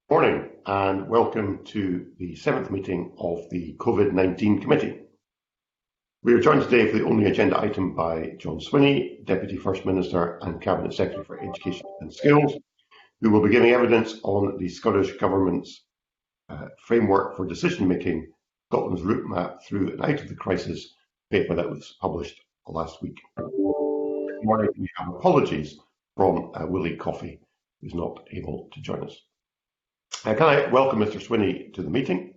Morning and welcome to the 7th meeting of the COVID-19 Committee. We are joined today for the only agenda item by John Swinney, Deputy First Minister and Cabinet Secretary for Education and Skills, who will be giving evidence on the Scottish Government's framework for decision-making, Scotland's route map through and out of the crisis paper that was published last week. This morning we have apologies from Willie Coffey, who's not able to join us. Can I welcome Mr. Swinney to the meeting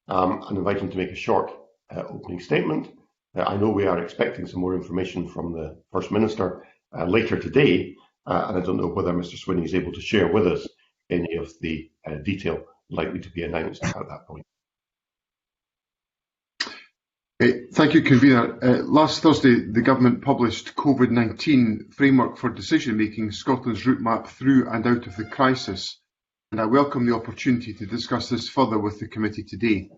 and invite him to make a short opening statement. I know we are expecting some more information from the First Minister later today, and I don't know whether Mr. Swinney is able to share with us any of the detail likely to be announced at that point. Thank you, Convener. Last Thursday, the Government published COVID-19 Framework for Decision-Making, Scotland's route map through and out of the crisis, and I welcome the opportunity to discuss this further with the committee today.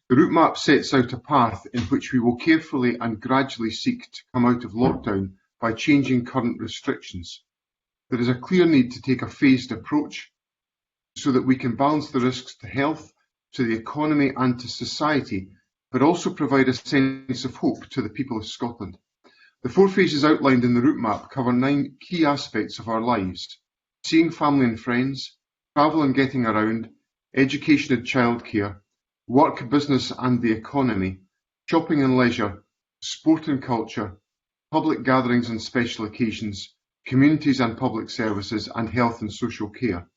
The route map sets out a path in which we will carefully and gradually seek to come out of lockdown by changing current restrictions. There is a clear need to take a phased approach so that we can balance the risks to health, to the economy and to society, but also provide a sense of hope to the people of Scotland. The 4 phases outlined in the route map cover 9 key aspects of our lives: seeing family and friends, travel and getting around, education and childcare, work, business and the economy, shopping and leisure, sport and culture, public gatherings and special occasions, communities and public services, and health and social care.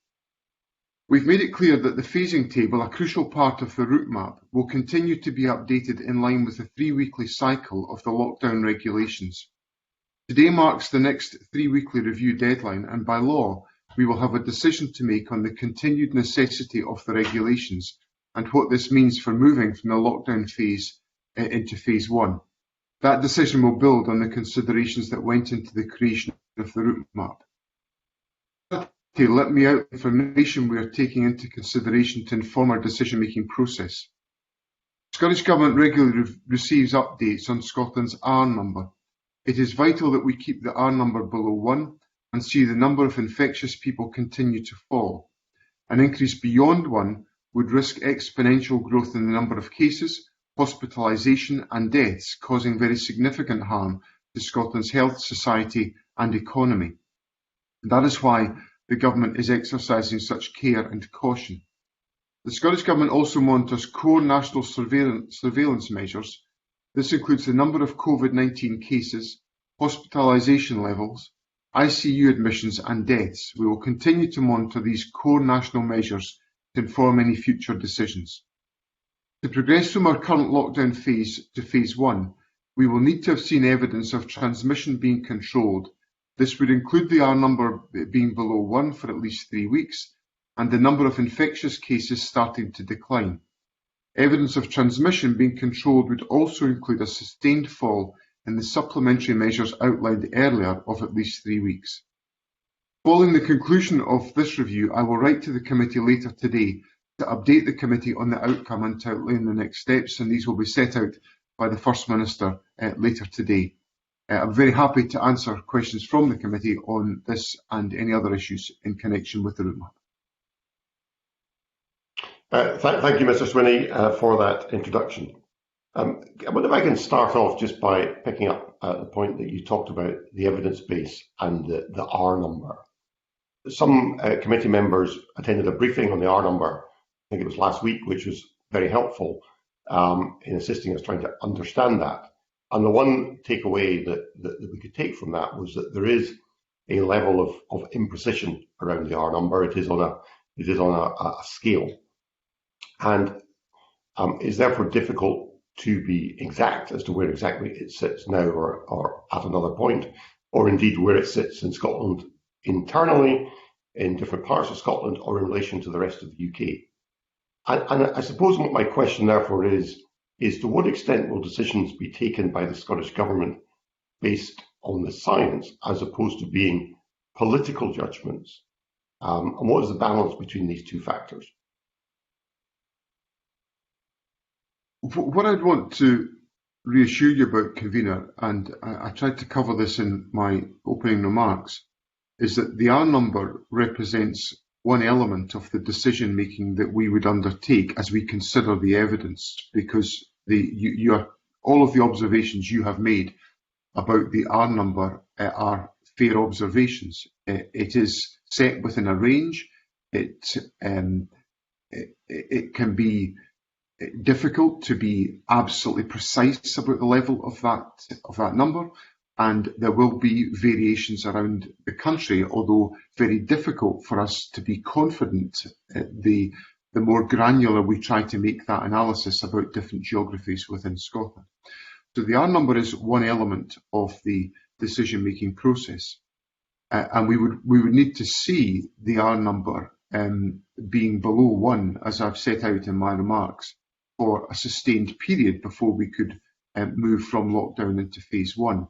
We've made it clear that the phasing table, a crucial part of the route map, will continue to be updated in line with the 3-weekly cycle of the lockdown regulations. Today marks the next 3-weekly review deadline, and by law, we will have a decision to make on the continued necessity of the regulations and what this means for moving from the lockdown phase into phase 1. That decision will build on the considerations that went into the creation of the route map. Let me out the information we are taking into consideration to inform our decision-making process. The Scottish Government regularly receives updates on Scotland's R number. It is vital that we keep the R number below 1 and see the number of infectious people continue to fall. An increase beyond 1 would risk exponential growth in the number of cases, hospitalisation and deaths, causing very significant harm to Scotland's health, society and economy. That is why the Government is exercising such care and caution. The Scottish Government also monitors core national surveillance measures. This includes the number of COVID-19 cases, hospitalisation levels, ICU admissions and deaths. We will continue to monitor these core national measures to inform any future decisions. To progress from our current lockdown phase to phase 1, we will need to have seen evidence of transmission being controlled. This would include the R number being below 1 for at least 3 weeks and the number of infectious cases starting to decline. Evidence of transmission being controlled would also include a sustained fall in the supplementary measures outlined earlier of at least 3 weeks. Following the conclusion of this review, I will write to the committee later today to update the committee on the outcome and to outline the next steps, and these will be set out by the First Minister later today. I'm very happy to answer questions from the committee on this and any other issues in connection with the route map. Thank you, Mr. Swinney, for that introduction. I wonder if I can start off just by picking up the point that you talked about, the evidence base and the R number. Some committee members attended a briefing on the R number, I think it was last week, which was very helpful in assisting us trying to understand that. And the one takeaway that we could take from that was that there is a level of imprecision around the R number. It is on a scale, and is therefore difficult to be exact as to where exactly it sits now or at another point, or indeed where it sits in Scotland internally, in different parts of Scotland, or in relation to the rest of the UK. And I suppose what my question therefore is to what extent will decisions be taken by the Scottish Government based on the science as opposed to being political judgments? And what is the balance between these two factors? What I'd want to reassure you about, Convener, and I tried to cover this in my opening remarks, is that the R number represents one element of the decision making that we would undertake as we consider the evidence, because all of the observations you have made about the R number are fair observations. It is set within a range. It can be difficult to be absolutely precise about the level of that number, and there will be variations around the country, although very difficult for us to be confident. The more granular we try to make that analysis about different geographies within Scotland. So the R number is one element of the decision-making process, and we would need to see the R number being below 1, as I've set out in my remarks, for a sustained period before we could move from lockdown into phase 1.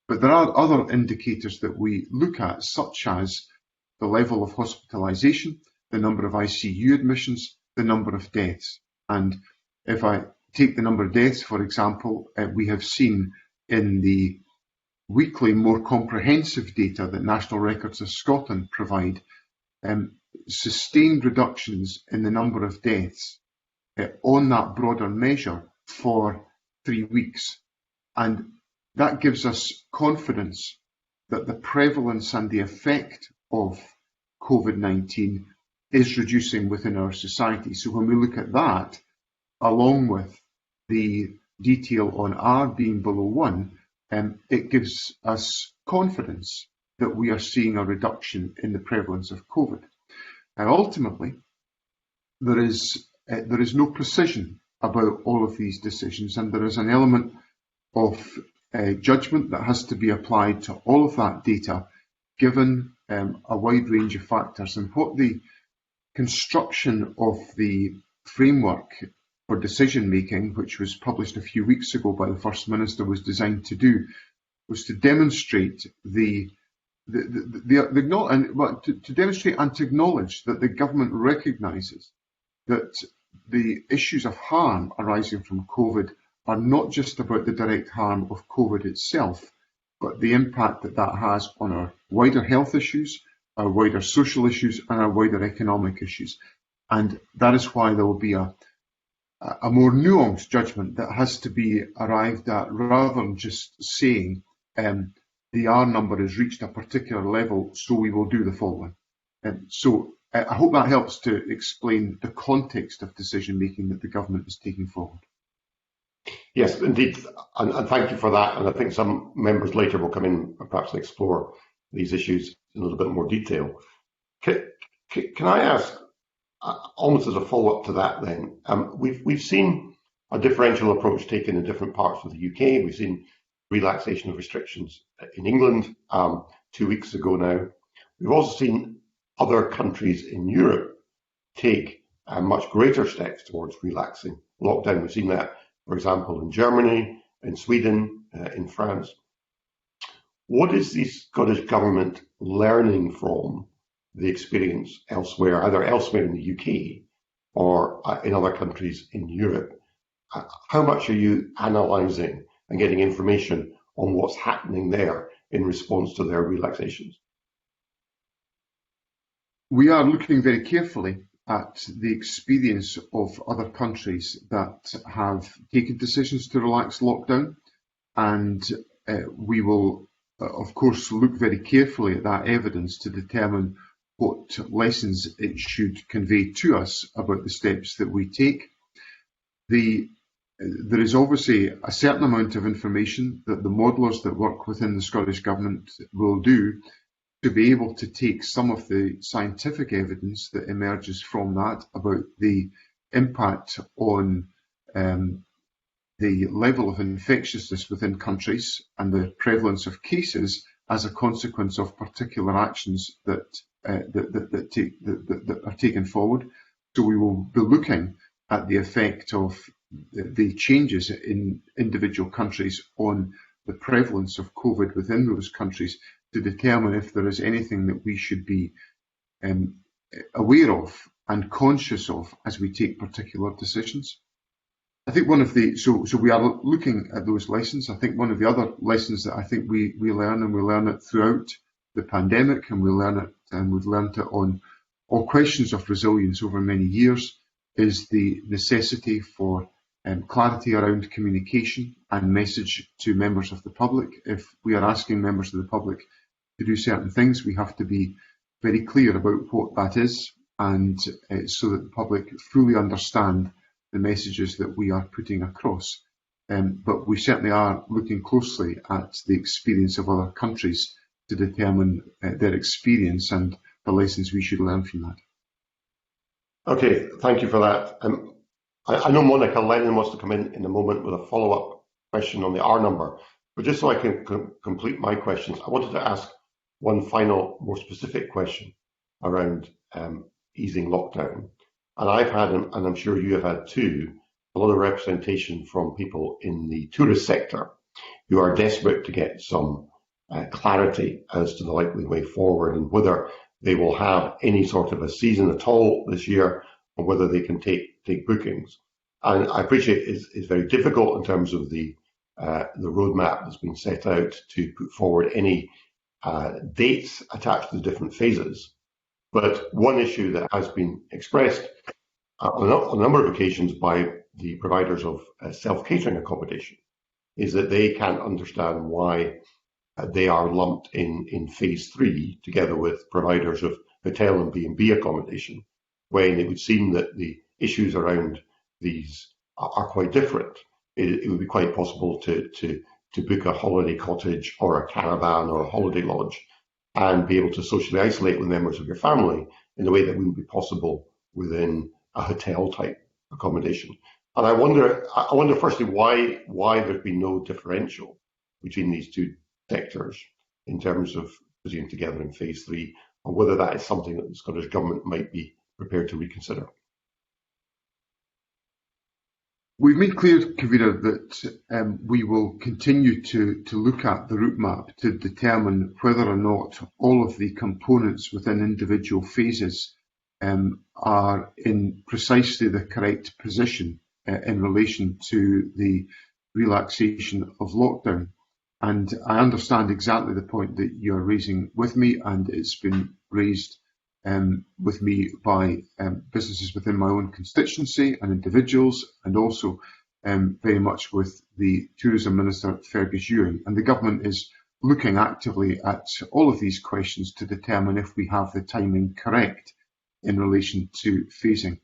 But there are other indicators that we look at, such as the level of hospitalisation, the number of ICU admissions, the number of deaths. And if I take the number of deaths, for example, we have seen in the weekly, more comprehensive data that National Records of Scotland provide, sustained reductions in the number of deaths on that broader measure for 3 weeks. And that gives us confidence that the prevalence and the effect of COVID-19 is reducing within our society. So when we look at that, along with the detail on R being below 1, it gives us confidence that we are seeing a reduction in the prevalence of COVID. Now, ultimately, there is no precision about all of these decisions, and there is an element of judgment that has to be applied to all of that data, given a wide range of factors. And what the construction of the framework for decision making, which was published a few weeks ago by the First Minister, was designed to do, was to demonstrate to demonstrate and to acknowledge that the government recognises that the issues of harm arising from COVID are not just about the direct harm of COVID itself, but the impact that that has on our wider health issues, our wider social issues, and our wider economic issues. And that is why there will be a more nuanced judgment that has to be arrived at, rather than just saying the R number has reached a particular level, so we will do the following. So I hope that helps to explain the context of decision making that the government is taking forward. Yes, indeed, and thank you for that. And I think some members later will come in and perhaps explore these issues in a little bit more detail. Can I ask, almost as a follow-up to that then, we've seen a differential approach taken in different parts of the UK. We've seen relaxation of restrictions in England 2 weeks ago now. We've also seen other countries in Europe take much greater steps towards relaxing lockdown. We've seen that, for example, in Germany, in Sweden, in France. What is the Scottish Government learning from the experience elsewhere, either elsewhere in the UK or in other countries in Europe? How much are you analysing and getting information on what's happening there in response to their relaxations? We are looking very carefully at the experience of other countries that have taken decisions to relax lockdown, and we will, of course, look very carefully at that evidence to determine what lessons it should convey to us about the steps that we take. There is obviously a certain amount of information that the modellers that work within the Scottish Government will do to be able to take some of the scientific evidence that emerges from that about the impact on the level of infectiousness within countries and the prevalence of cases as a consequence of particular actions that are taken forward. So we will be looking at the effect of the changes in individual countries on the prevalence of COVID within those countries to determine if there is anything that we should be aware of and conscious of as we take particular decisions. I think so we are looking at those lessons. I think one of the other lessons that I think we learn, and we learn it throughout the pandemic, and we've learned it on all questions of resilience over many years is the necessity for clarity around communication and message to members of the public. If we are asking members of the public to do certain things, we have to be very clear about what that is, and so that the public fully understand the messages that we are putting across. But we certainly are looking closely at the experience of other countries to determine their experience and the lessons we should learn from that. Okay, thank you for that. I know Monica Lennon wants to come in a moment with a follow-up question on the R number, but just so I can complete my questions, I wanted to ask one final, more specific question around easing lockdown. And I've had, and I'm sure you have had too, a lot of representation from people in the tourist sector who are desperate to get some clarity as to the likely way forward and whether they will have any sort of a season at all this year, or whether they can take bookings. And I appreciate it's very difficult in terms of the roadmap that's been set out to put forward any dates attached to the different phases. But one issue that has been expressed on a number of occasions by the providers of self-catering accommodation is that they can't understand why they are lumped in phase 3 together with providers of hotel and B&B accommodation, when it would seem that the issues around these are quite different. It would be quite possible to book a holiday cottage or a caravan or a holiday lodge and be able to socially isolate with members of your family in a way that wouldn't be possible within a hotel type accommodation. And I wonder firstly why there's been no differential between these two sectors in terms of putting them together in phase 3, or whether that is something that the Scottish Government might be prepared to reconsider. We've made clear, Kavita, that we will continue to look at the route map to determine whether or not all of the components within individual phases are in precisely the correct position in relation to the relaxation of lockdown. And I understand exactly the point that you're raising with me, and it's been raised with me by businesses within my own constituency and individuals, and also very much with the Tourism Minister, Fergus Ewing. And the Government is looking actively at all of these questions to determine if we have the timing correct in relation to phasing.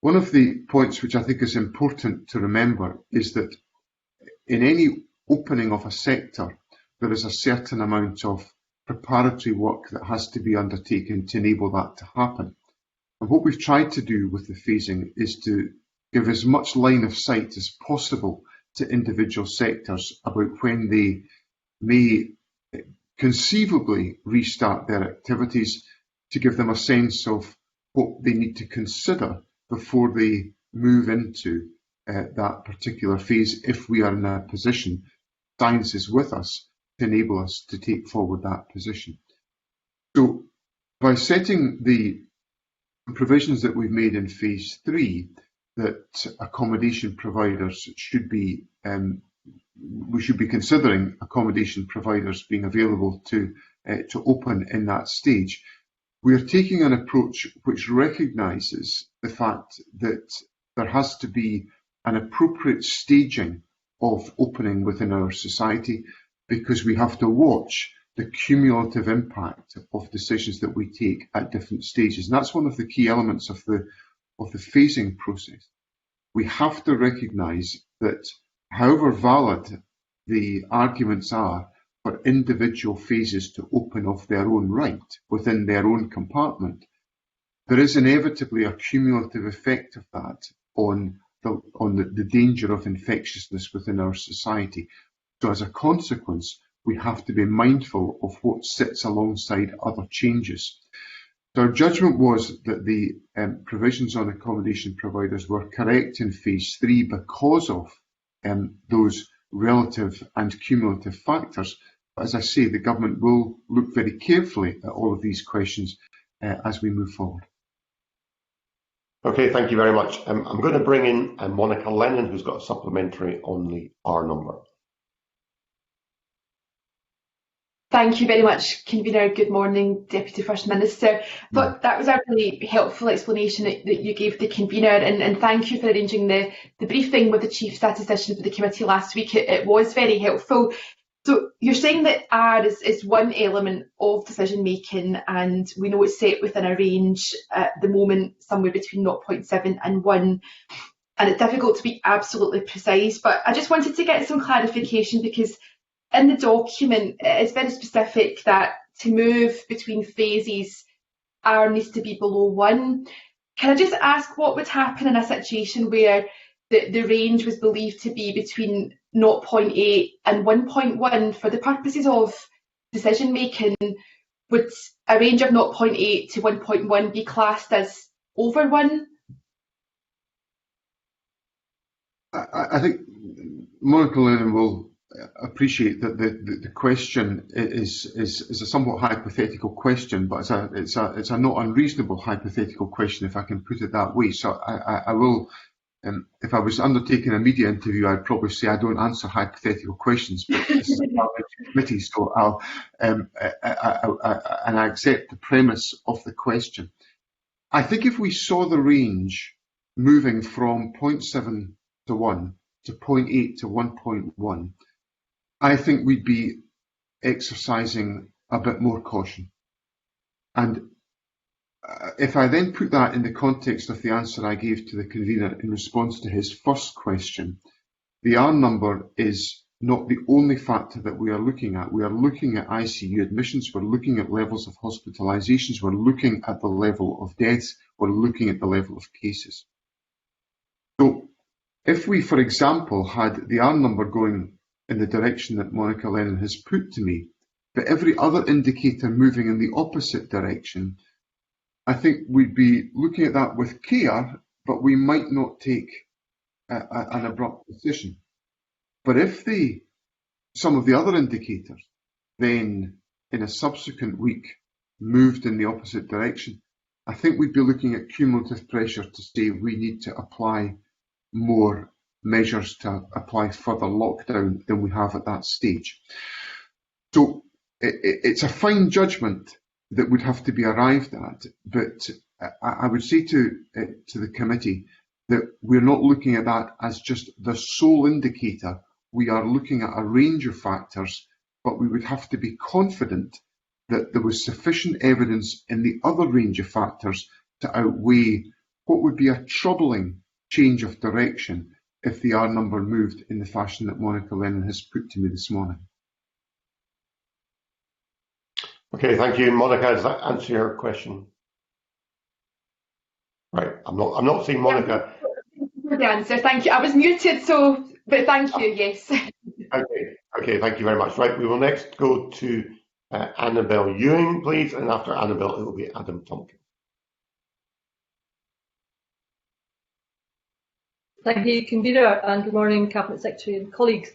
One of the points which I think is important to remember is that in any opening of a sector, there is a certain amount of preparatory work that has to be undertaken to enable that to happen. And what we've tried to do with the phasing is to give as much line of sight as possible to individual sectors about when they may conceivably restart their activities, to give them a sense of what they need to consider before they move into that particular phase, if we are in a position, science is with us, to enable us to take forward that position. So by setting the provisions that we've made in phase 3, that accommodation providers should be, we should be considering accommodation providers being available to open in that stage. We are taking an approach which recognises the fact that there has to be an appropriate staging of opening within our society, because we have to watch the cumulative impact of decisions that we take at different stages. And that's one of the key elements of the phasing process. We have to recognise that however valid the arguments are for individual phases to open of their own right within their own compartment, there is inevitably a cumulative effect of that on the danger of infectiousness within our society. So as a consequence, we have to be mindful of what sits alongside other changes. So our judgment was that the provisions on accommodation providers were correct in phase 3 because of those relative and cumulative factors. But as I say, the Government will look very carefully at all of these questions as we move forward. Okay, thank you very much. I'm going to bring in Monica Lennon, who's got a supplementary on the R number. Thank you very much, Convener. Good morning, Deputy First Minister. But that was a really helpful explanation that you gave the Convener, and thank you for arranging the briefing with the Chief Statistician for the committee last week. It was very helpful. So you're saying that R is one element of decision making, and we know it's set within a range at the moment, somewhere between 0.7 and 1. And it's difficult to be absolutely precise, but I just wanted to get some clarification, because in the document it's very specific that to move between phases, R needs to be below 1. Can I just ask what would happen in a situation where the range was believed to be between 0.8 and 1.1 for the purposes of decision making? Would a range of 0.8 to 1.1 be classed as over 1? I think Monica Lennon will appreciate that the question is a somewhat hypothetical question, but it's a not unreasonable hypothetical question, if I can put it that way. So I will, if I was undertaking a media interview, I'd probably say I don't answer hypothetical questions, but this is a parliamentary committee, so I'll and I accept the premise of the question. I think if we saw the range moving from 0.7 to 1 to 0.8 to 1.1, I think we'd be exercising a bit more caution. And if I then put that in the context of the answer I gave to the convener in response to his first question, the R number is not the only factor that we are looking at. We are looking at ICU admissions, we're looking at levels of hospitalisations, we're looking at the level of deaths, we're looking at the level of cases. So if we, for example, had the R number going in the direction that Monica Lennon has put to me, but every other indicator moving in the opposite direction, I think we'd be looking at that with care, but we might not take an abrupt decision. But if some of the other indicators then in a subsequent week moved in the opposite direction, I think we'd be looking at cumulative pressure to say we need to apply more measures, to apply further lockdown than we have at that stage. So it's a fine judgment that would have to be arrived at, but I would say to the committee that we're not looking at that as just the sole indicator. We are looking at a range of factors, but we would have to be confident that there was sufficient evidence in the other range of factors to outweigh what would be a troubling change of direction if the R number moved in the fashion that Monica Lennon has put to me this morning. Okay, thank you, Monica. Does that answer your question? Right, I'm not seeing Monica. Good answer, thank you. I was muted, but thank you. Yes. Okay, thank you very much. Right, we will next go to Annabel Ewing, please, and after Annabel, it will be Adam Tompkins. Thank you, Convener, and good morning, Cabinet Secretary and colleagues.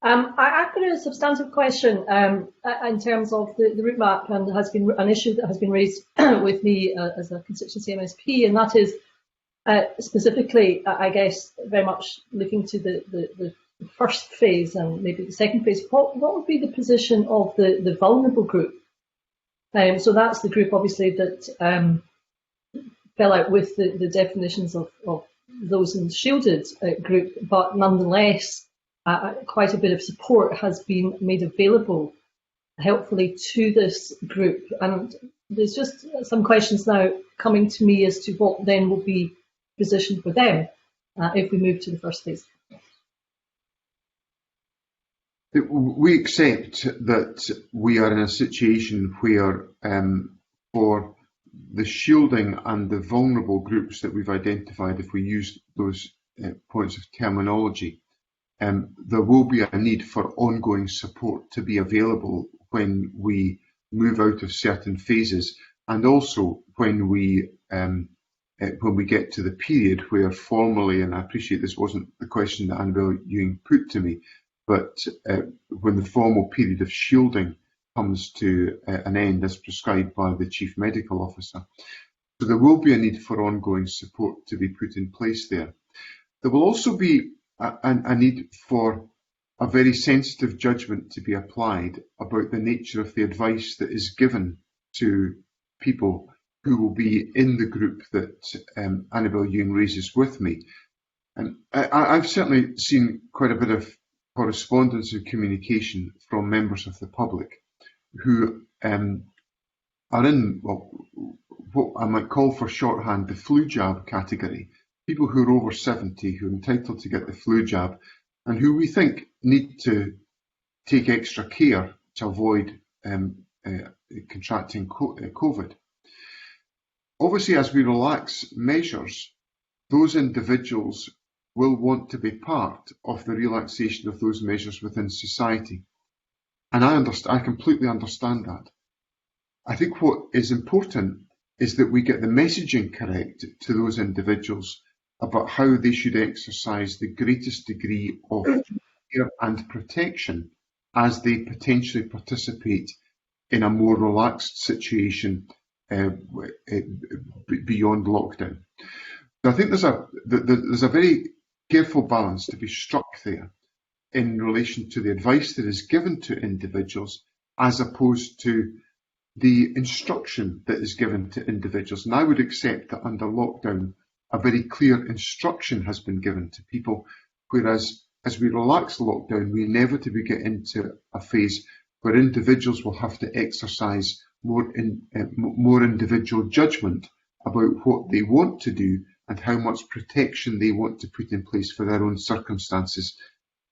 I've got a substantive question in terms of the route map, and has been an issue that has been raised with me as a constituency MSP, and that is specifically, I guess, very much looking to the first phase and maybe the second phase. What would be the position of the vulnerable group? So that's the group, obviously, that fell out with the definitions of those in the shielded group, but nonetheless, quite a bit of support has been made available helpfully to this group. And there's just some questions now coming to me as to what then will be positioned for them if we move to the first phase. We accept that we are in a situation where for the shielding and the vulnerable groups that we've identified, if we use those points of terminology, there will be a need for ongoing support to be available when we move out of certain phases, and also when we get to the period where formally, and I appreciate this wasn't the question that Annabel Ewing put to me, but when the formal period of shielding comes to an end as prescribed by the Chief Medical Officer. So there will be a need for ongoing support to be put in place there. There will also be a need for a very sensitive judgment to be applied about the nature of the advice that is given to people who will be in the group that Annabel Ewing raises with me. I've certainly seen quite a bit of correspondence and communication from members of the public who are in what I might call for shorthand the flu jab category, people who are over 70 who are entitled to get the flu jab and who we think need to take extra care to avoid contracting COVID. Obviously, as we relax measures, those individuals will want to be part of the relaxation of those measures within society. And I completely understand that. I think what is important is that we get the messaging correct to those individuals about how they should exercise the greatest degree of care and protection as they potentially participate in a more relaxed situation beyond lockdown. So I think there's a very careful balance to be struck there in relation to the advice that is given to individuals as opposed to the instruction that is given to individuals. And I would accept that under lockdown, a very clear instruction has been given to people, whereas as we relax lockdown, we inevitably get into a phase where individuals will have to exercise more individual judgment about what they want to do and how much protection they want to put in place for their own circumstances.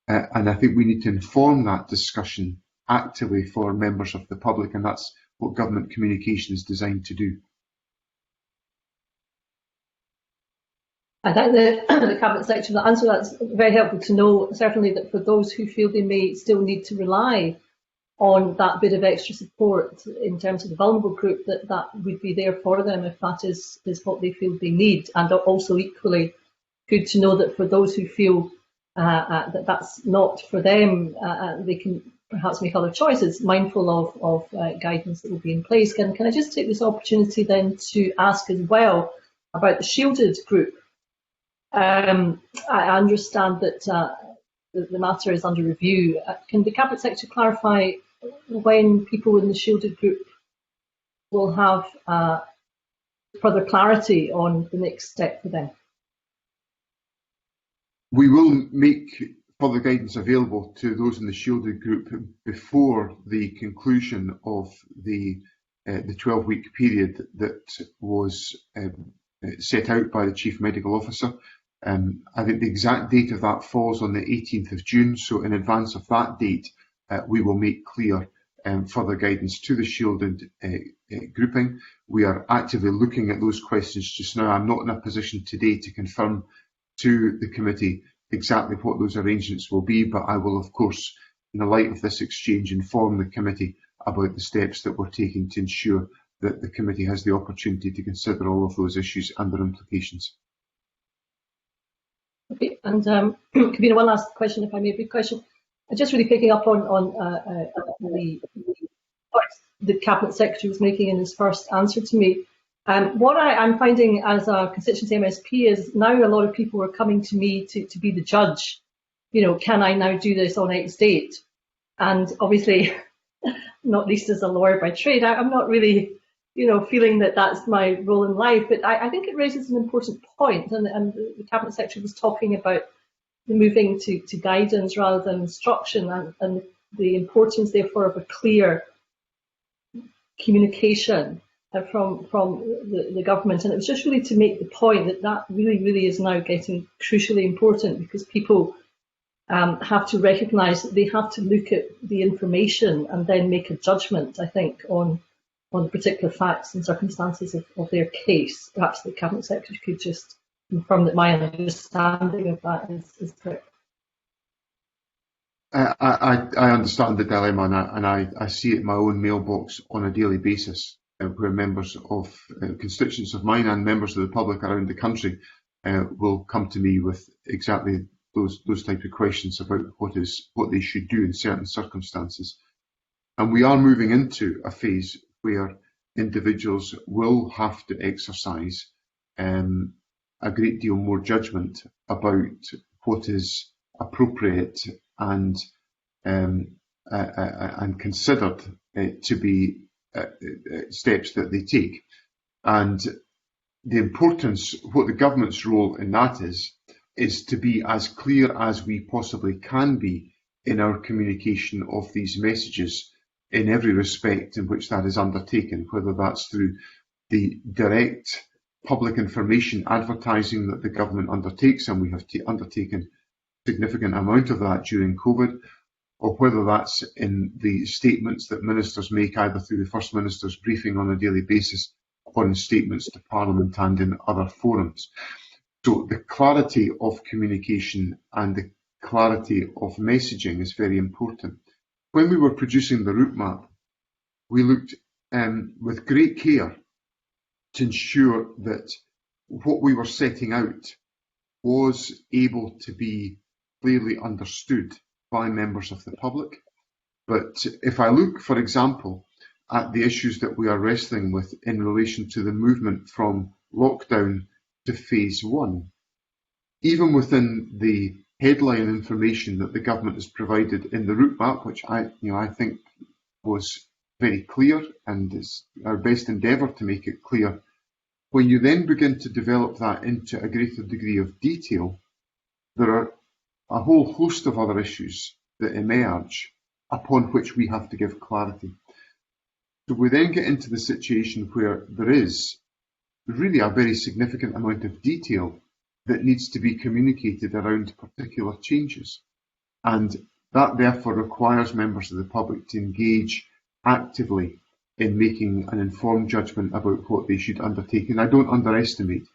And I think we need to inform that discussion actively for members of the public, and that's what government communication is designed to do. I think the Cabinet Secretary will answer that's very helpful to know, certainly that for those who feel they may still need to rely on that bit of extra support in terms of the vulnerable group, that would be there for them if that is what they feel they need. And also equally good to know that for those who feel that that's not for them, they can perhaps make other choices, mindful of guidance that will be in place. Can I just take this opportunity then to ask as well about the shielded group? I understand that the matter is under review. Can the Cabinet Secretary clarify when people in the shielded group will have further clarity on the next step for them? We will make further guidance available to those in the shielded group before the conclusion of the 12-week period that was set out by the Chief Medical Officer. I think the exact date of that falls on the 18th of June, so in advance of that date, we will make clear further guidance to the shielded grouping. We are actively looking at those questions just now. I'm not in a position today to confirm to the committee exactly what those arrangements will be, but I will, of course, in the light of this exchange, inform the committee about the steps that we're taking to ensure that the committee has the opportunity to consider all of those issues and their implications. Okay, and Kabina, one last question, if I may, a big question. Just really picking up on the points the Cabinet Secretary was making in his first answer to me. What I'm finding as a constituency MSP is now a lot of people are coming to me to be the judge. You know, can I now do this on X date? And obviously, not least as a lawyer by trade, I'm not really, feeling that that's my role in life. But I think it raises an important point, and the Cabinet Secretary was talking about moving to guidance rather than instruction, and the importance, therefore, of a clear communication from the government. And it was just really to make the point that really is now getting crucially important, because people have to recognise that they have to look at the information and then make a judgment, I think, on the particular facts and circumstances of their case. Perhaps the Cabinet Secretary could just confirm that my understanding of that is correct. I understand the dilemma, and I see it in my own mailbox on a daily basis, where members of constituents of mine and members of the public around the country will come to me with exactly those type of questions about what they should do in certain circumstances. And we are moving into a phase where individuals will have to exercise a great deal more judgment about what is appropriate and and considered to be steps that they take. And the importance, what the government's role in that is to be as clear as we possibly can be in our communication of these messages in every respect in which that is undertaken, whether that's through the direct public information advertising that the government undertakes, and we have undertaken a significant amount of that during COVID, or whether that's in the statements that ministers make either through the First Minister's briefing on a daily basis or in statements to Parliament and in other forums. So the clarity of communication and the clarity of messaging is very important. When we were producing the route map, we looked with great care to ensure that what we were setting out was able to be clearly understood by members of the public. But if I look, for example, at the issues that we are wrestling with in relation to the movement from lockdown to phase one, even within the headline information that the government has provided in the route map, which I think was very clear and is our best endeavour to make it clear, when you then begin to develop that into a greater degree of detail, there are a whole host of other issues that emerge upon which we have to give clarity. So we then get into the situation where there is really a very significant amount of detail that needs to be communicated around particular changes. And that therefore requires members of the public to engage actively in making an informed judgment about what they should undertake. And I don't underestimate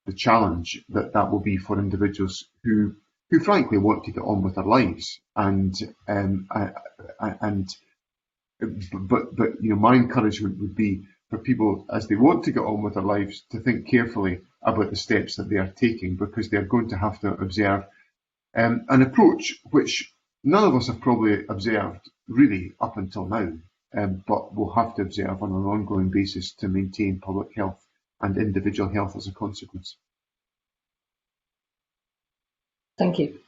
the challenge that that will be for individuals who frankly want to get on with their lives. But my encouragement would be for people, as they want to get on with their lives, to think carefully about the steps that they are taking, because they're going to have to observe an approach which none of us have probably observed really up until now, but will have to observe on an ongoing basis to maintain public health and individual health as a consequence. Thank you.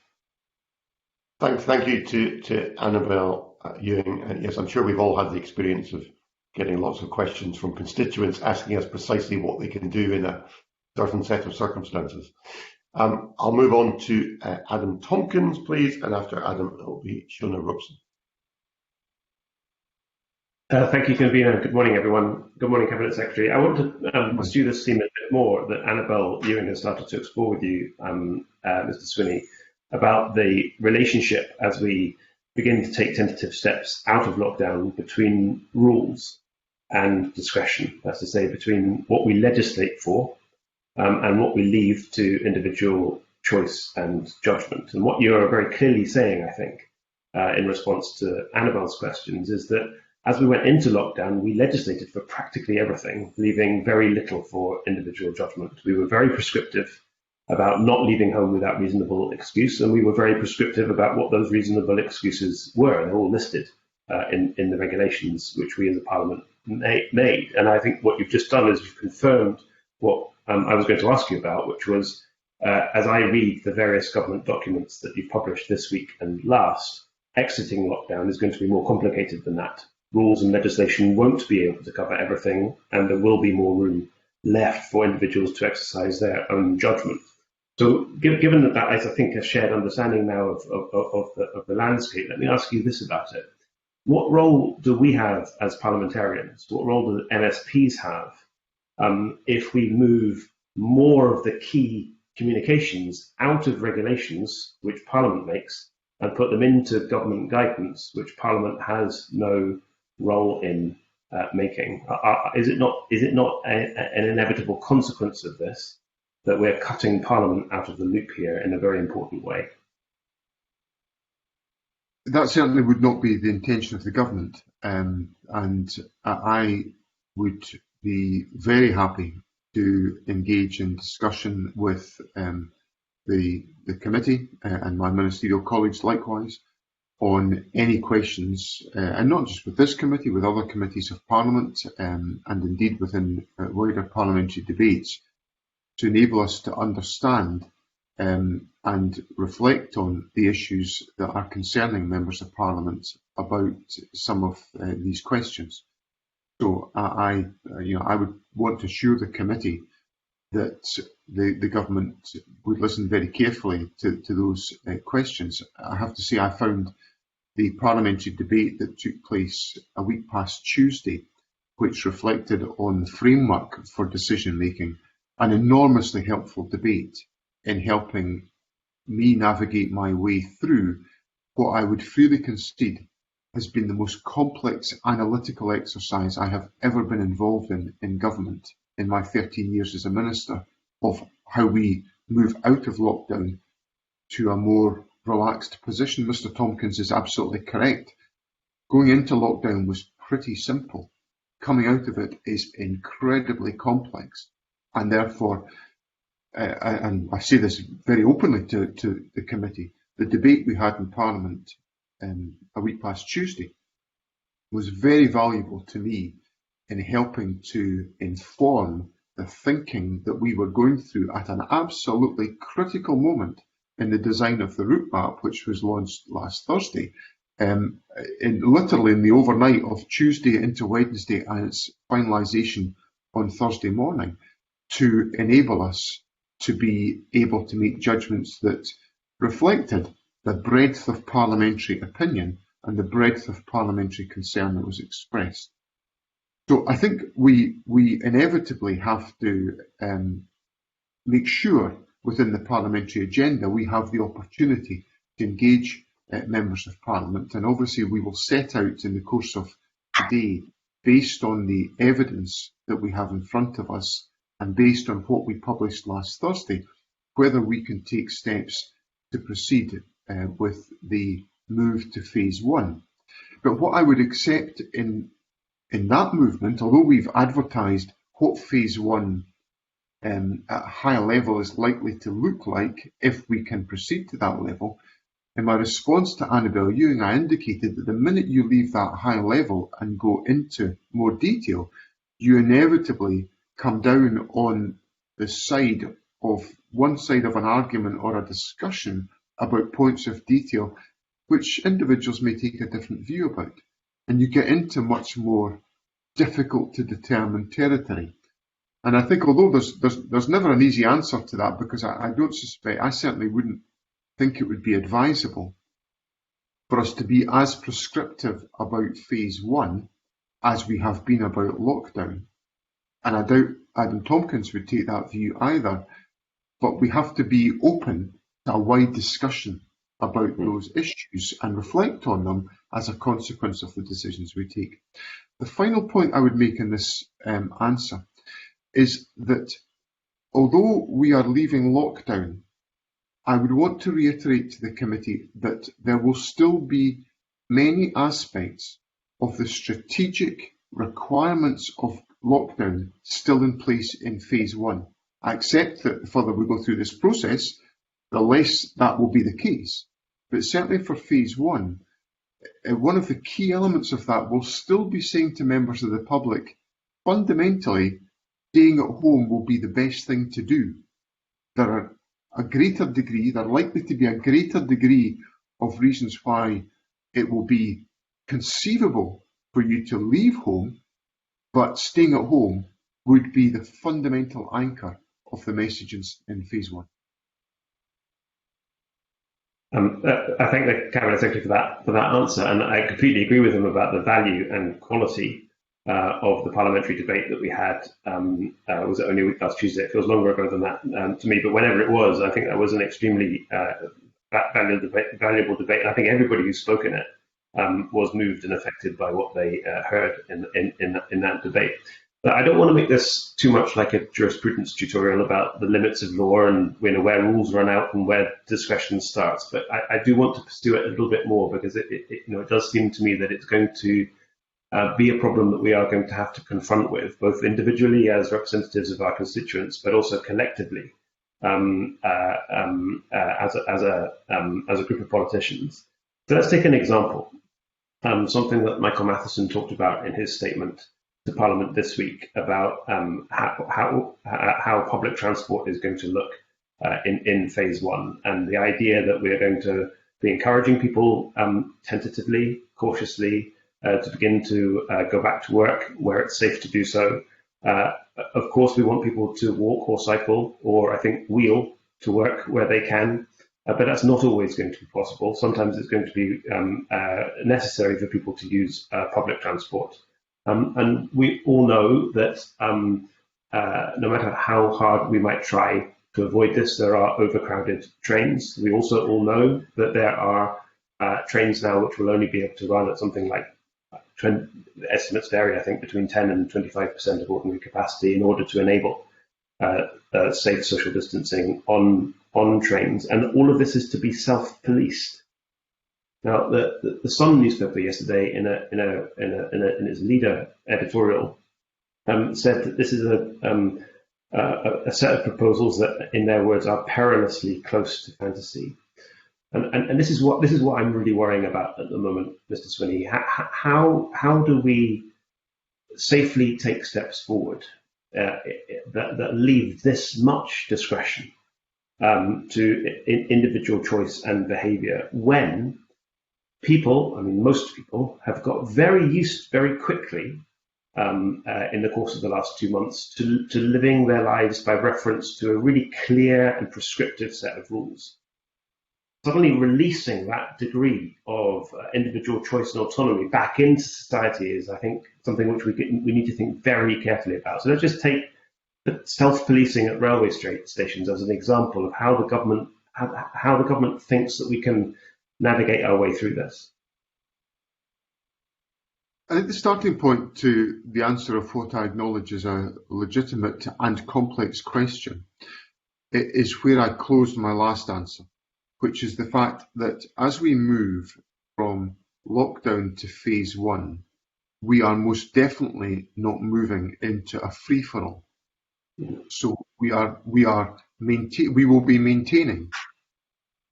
Thank you to Annabel Ewing. Yes, I'm sure we've all had the experience of getting lots of questions from constituents asking us precisely what they can do in a certain set of circumstances. I'll move on to Adam Tompkins, please, and after Adam it will be Shona Robson. Thank you, convener. Good morning, everyone. Good morning, Cabinet Secretary. I want to pursue this theme a bit more that Annabel Ewing has started to explore with you, Mr. Swinney, about the relationship as we begin to take tentative steps out of lockdown between rules and discretion. That's to say, between what we legislate for and what we leave to individual choice and judgment. And what you're very clearly saying, I think, in response to Annabel's questions, is that as we went into lockdown, we legislated for practically everything, leaving very little for individual judgment. We were very prescriptive about not leaving home without reasonable excuse, and we were very prescriptive about what those reasonable excuses were. They're all listed in the regulations which we as a Parliament made. And I think what you've just done is you've confirmed what I was going to ask you about, which was, as I read the various government documents that you've published this week and last, exiting lockdown is going to be more complicated than that. Rules and legislation won't be able to cover everything, and there will be more room left for individuals to exercise their own judgment. So given that that is, I think, a shared understanding now of the landscape, let me ask you this about it. What role do we have as parliamentarians? What role do the MSPs have if we move more of the key communications out of regulations, which Parliament makes, and put them into government guidance, which Parliament has no role in making? Is it not an inevitable consequence of this that we're cutting Parliament out of the loop here in a very important way? That certainly would not be the intention of the government, and I would be very happy to engage in discussion with the committee and my ministerial colleagues likewise on any questions, and not just with this committee, with other committees of Parliament, and indeed within wider parliamentary debates, to enable us to understand and reflect on the issues that are concerning members of Parliament about some of these questions. So I would want to assure the committee that the government would listen very carefully to those questions. I have to say I found the parliamentary debate that took place a week past Tuesday, which reflected on the framework for decision making, an enormously helpful debate in helping me navigate my way through what I would freely concede has been the most complex analytical exercise I have ever been involved in government in my 13 years as a minister, of how we move out of lockdown to a more relaxed position. Mr. Tompkins is absolutely correct. Going into lockdown was pretty simple. Coming out of it is incredibly complex, and therefore, and I say this very openly to the committee, the debate we had in Parliament a week past Tuesday was very valuable to me in helping to inform the thinking that we were going through at an absolutely critical moment in the design of the route map, which was launched last Thursday, literally in the overnight of Tuesday into Wednesday and its finalisation on Thursday morning, to enable us to be able to make judgments that reflected the breadth of parliamentary opinion and the breadth of parliamentary concern that was expressed. So I think we inevitably have to make sure within the parliamentary agenda we have the opportunity to engage members of Parliament, and obviously we will set out in the course of today, based on the evidence that we have in front of us and based on what we published last Thursday, whether we can take steps to proceed with the move to phase one. But what I would accept in that movement, although we've advertised what phase one at a high level is likely to look like if we can proceed to that level, in my response to Annabel Ewing, I indicated that the minute you leave that high level and go into more detail, you inevitably come down on the side of one side of an argument or a discussion about points of detail which individuals may take a different view about. And you get into much more difficult to determine territory. And I think although there's never an easy answer to that, because I don't suspect, I certainly wouldn't think it would be advisable for us to be as prescriptive about phase one as we have been about lockdown. And I doubt Adam Tompkins would take that view either, but we have to be open to a wide discussion about those issues and reflect on them as a consequence of the decisions we take. The final point I would make in this answer is that although we are leaving lockdown, I would want to reiterate to the committee that there will still be many aspects of the strategic requirements of lockdown still in place in phase one. I accept that the further we go through this process, the less that will be the case. But certainly for phase one, one of the key elements of that will still be saying to members of the public, fundamentally, staying at home will be the best thing to do. There are likely to be a greater degree of reasons why it will be conceivable for you to leave home, but staying at home would be the fundamental anchor of the messages in phase one. I thank the Cabinet Secretary for that answer, and I completely agree with him about the value and quality of the parliamentary debate that we had. Was it only a week last Tuesday? It feels longer ago than that to me, but whenever it was, I think that was an extremely valuable debate. And I think everybody who spoke in it was moved and affected by what they heard in that debate. But I don't want to make this too much like a jurisprudence tutorial about the limits of law and where rules run out and where discretion starts. But I do want to pursue it a little bit more, because it does seem to me that it's going to be a problem that we are going to have to confront with, both individually as representatives of our constituents, but also collectively as a group of politicians. So let's take an example, something that Michael Matheson talked about in his statement to Parliament this week about how public transport is going to look in phase one, and the idea that we are going to be encouraging people tentatively, cautiously, to begin to go back to work where it's safe to do so. Of course, we want people to walk or cycle, or I think wheel to work where they can, but that's not always going to be possible. Sometimes it's going to be necessary for people to use public transport. And we all know that no matter how hard we might try to avoid this, there are overcrowded trains. We also all know that there are trains now which will only be able to run at something like estimates vary, I think, between 10 and 25% of ordinary capacity in order to enable safe social distancing on trains. And all of this is to be self-policed. Now, the Sun newspaper yesterday, in its leader editorial, said that this is a set of proposals that, in their words, are perilously close to fantasy. And this is what I'm really worrying about at the moment, Mr. Swinney. How do we safely take steps forward that leave this much discretion to individual choice and behaviour when people, I mean most people, have got very used very quickly in the course of the last 2 months to living their lives by reference to a really clear and prescriptive set of rules. Suddenly releasing that degree of individual choice and autonomy back into society is, I think, something which we need to think very carefully about. So let's just take the self-policing at railway stations as an example of how the government thinks that we can navigate our way through this. I think the starting point to the answer of what I acknowledge is a legitimate and complex question is where I closed my last answer, which is the fact that as we move from lockdown to phase one, we are most definitely not moving into a free-for-all. So we will be maintaining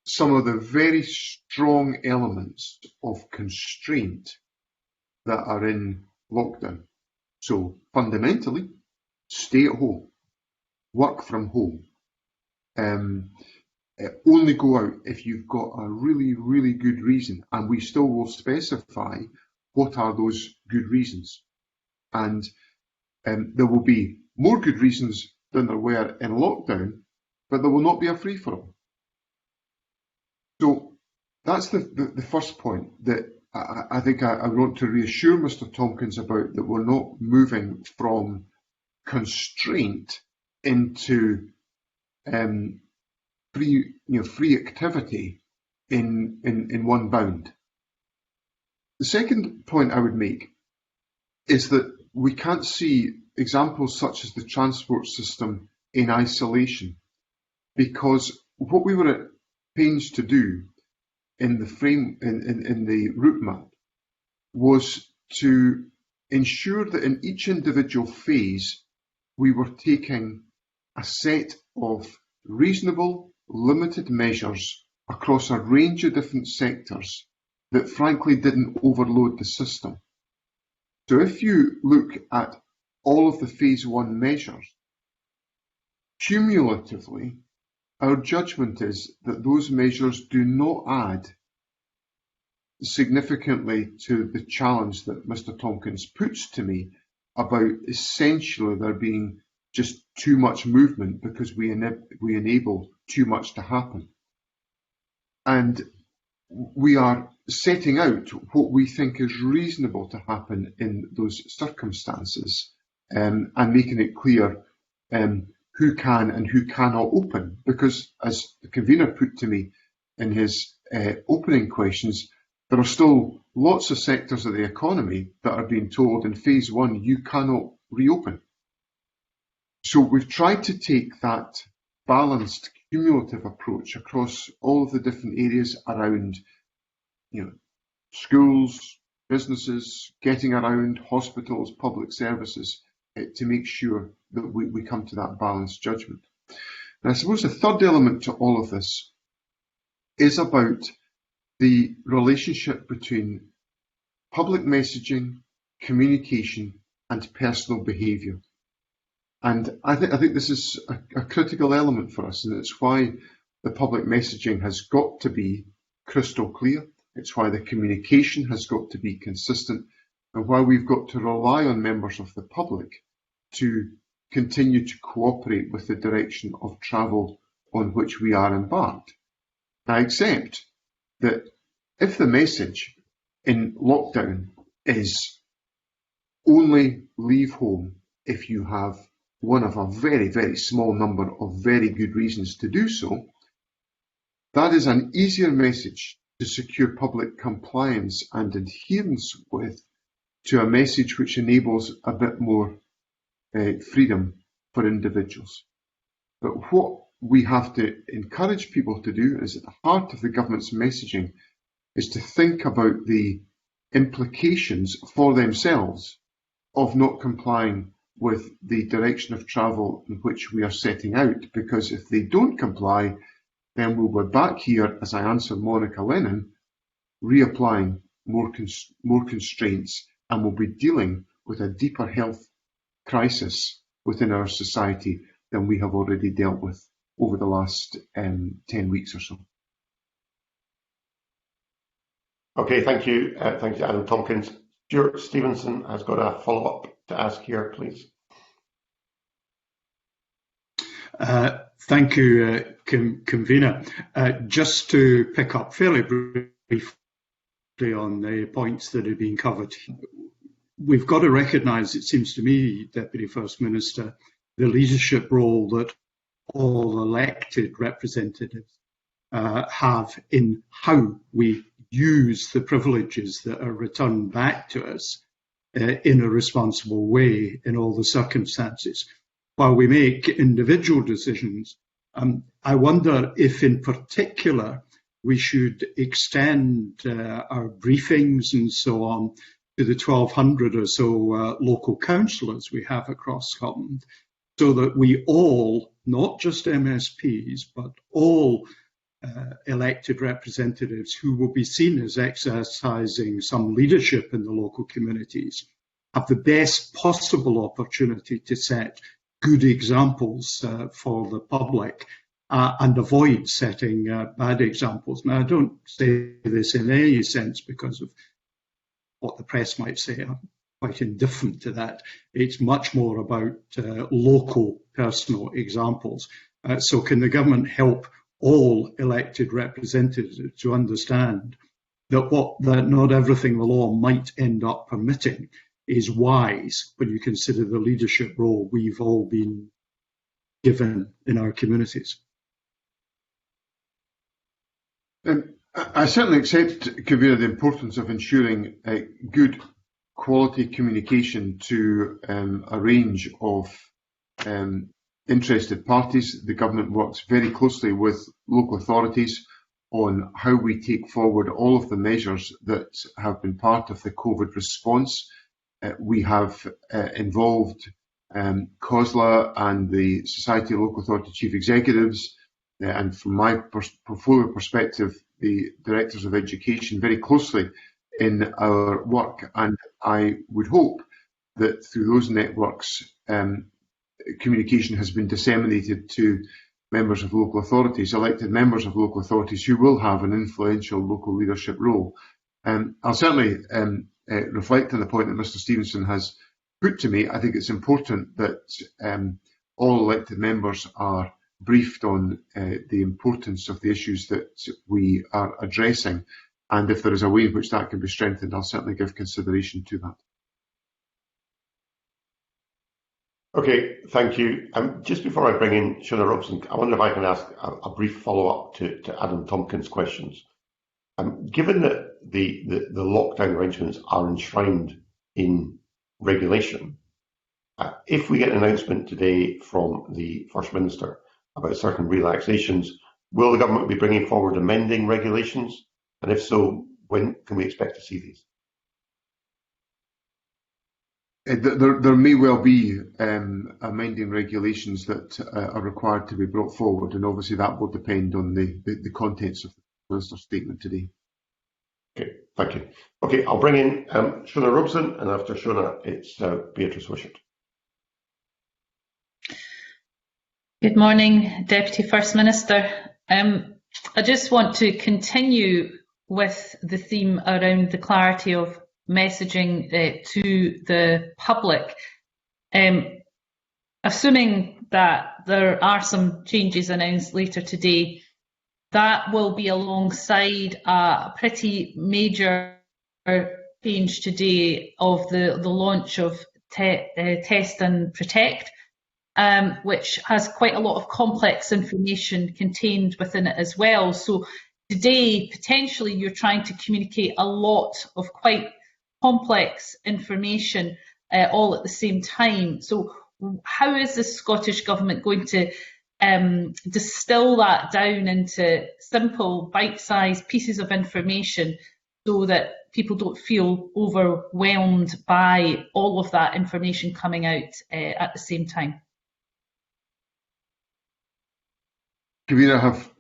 some of the very strong elements of constraint that are in lockdown. So fundamentally, stay at home, work from home, only go out if you've got a really, really good reason, and we still will specify what are those good reasons. And there will be more good reasons than there were in lockdown, but there will not be a free-for-all. So that's the first point that I think I want to reassure Mr. Tompkins about, that we're not moving from constraint into free activity in one bound. The second point I would make is that we can't see examples such as the transport system in isolation, because what we were at pains to do in the route map was to ensure that in each individual phase we were taking a set of reasonable, limited measures across a range of different sectors that frankly didn't overload the system. So if you look at all of the phase one measures, cumulatively, our judgment is that those measures do not add significantly to the challenge that Mr. Tompkins puts to me about essentially there being just too much movement because we enable too much to happen. And we are setting out what we think is reasonable to happen in those circumstances, and making it clear who can and who cannot open. Because, as the convener put to me in his opening questions, there are still lots of sectors of the economy that are being told in phase one you cannot reopen. So we've tried to take that balanced, cumulative approach across all of the different areas around, schools, businesses, getting around, hospitals, public services, to make sure that we come to that balanced judgment. And I suppose the third element to all of this is about the relationship between public messaging, communication, and personal behaviour. And I think this is a critical element for us, and it's why the public messaging has got to be crystal clear. It's why the communication has got to be consistent, and why we've got to rely on members of the public to continue to cooperate with the direction of travel on which we are embarked. I accept that if the message in lockdown is only leave home if you have one of a very, very small number of very good reasons to do so, that is an easier message to secure public compliance and adherence with, to a message which enables a bit more freedom for individuals. But what we have to encourage people to do is, at the heart of the government's messaging, is to think about the implications for themselves of not complying with the direction of travel in which we are setting out, because if they don't comply, then we'll be back here, as I answer Monica Lennon, reapplying more constraints, and we'll be dealing with a deeper health crisis within our society than we have already dealt with over the last 10 weeks or so. Okay, thank you. Thank you, Adam Tompkins. Stuart Stevenson has got a follow-up to ask here, please. Thank you, Convener. Just to pick up fairly briefly on the points that have been covered, we've got to recognise, it seems to me, Deputy First Minister, the leadership role that all elected representatives have in how we use the privileges that are returned back to us in a responsible way in all the circumstances. While we make individual decisions, I wonder if in particular we should extend our briefings and so on to the 1,200 or so local councillors we have across Scotland, so that we all, not just MSPs, but all elected representatives who will be seen as exercising some leadership in the local communities, have the best possible opportunity to set good examples for the public and avoid setting bad examples. Now, I don't say this in any sense because of what the press might say. I'm quite indifferent to that. It's much more about local personal examples. So can the government help all elected representatives to understand that not everything the law might end up permitting is wise when you consider the leadership role we've all been given in our communities? I certainly accept, Convener, the importance of ensuring good quality communication to a range of interested parties. The government works very closely with local authorities on how we take forward all of the measures that have been part of the COVID response. We have involved COSLA and the Society of Local Authority Chief Executives, and from my portfolio perspective, the Directors of Education very closely in our work. And I would hope that through those networks, communication has been disseminated to members of local authorities, elected members of local authorities who will have an influential local leadership role. I'll certainly reflect on the point that Mr Stevenson has put to me. I think it's important that all elected members are briefed on the importance of the issues that we are addressing, and if there is a way in which that can be strengthened, I'll certainly give consideration to that. Okay, thank you. Just before I bring in Shona Robson, I wonder if I can ask a brief follow-up to Adam Tompkins' questions. Given that the lockdown arrangements are enshrined in regulation, if we get an announcement today from the First Minister about certain relaxations, will the government be bringing forward amending regulations? And if so, when can we expect to see these? There may well be amending regulations that are required to be brought forward, and obviously that will depend on the contents of the Minister's statement today. Okay, thank you. Okay, I'll bring in Shona Robson, and after Shona, it's Beatrice Wishart. Good morning, Deputy First Minister. I just want to continue with the theme around the clarity of messaging to the public. Assuming that there are some changes announced later today, that will be alongside a pretty major change today of the launch of Test and Protect, which has quite a lot of complex information contained within it as well. So today, potentially, you're trying to communicate a lot of quite complex information all at the same time. So how is the Scottish Government going to distill that down into simple, bite-sized pieces of information so that people don't feel overwhelmed by all of that information coming out at the same time? Convener, I have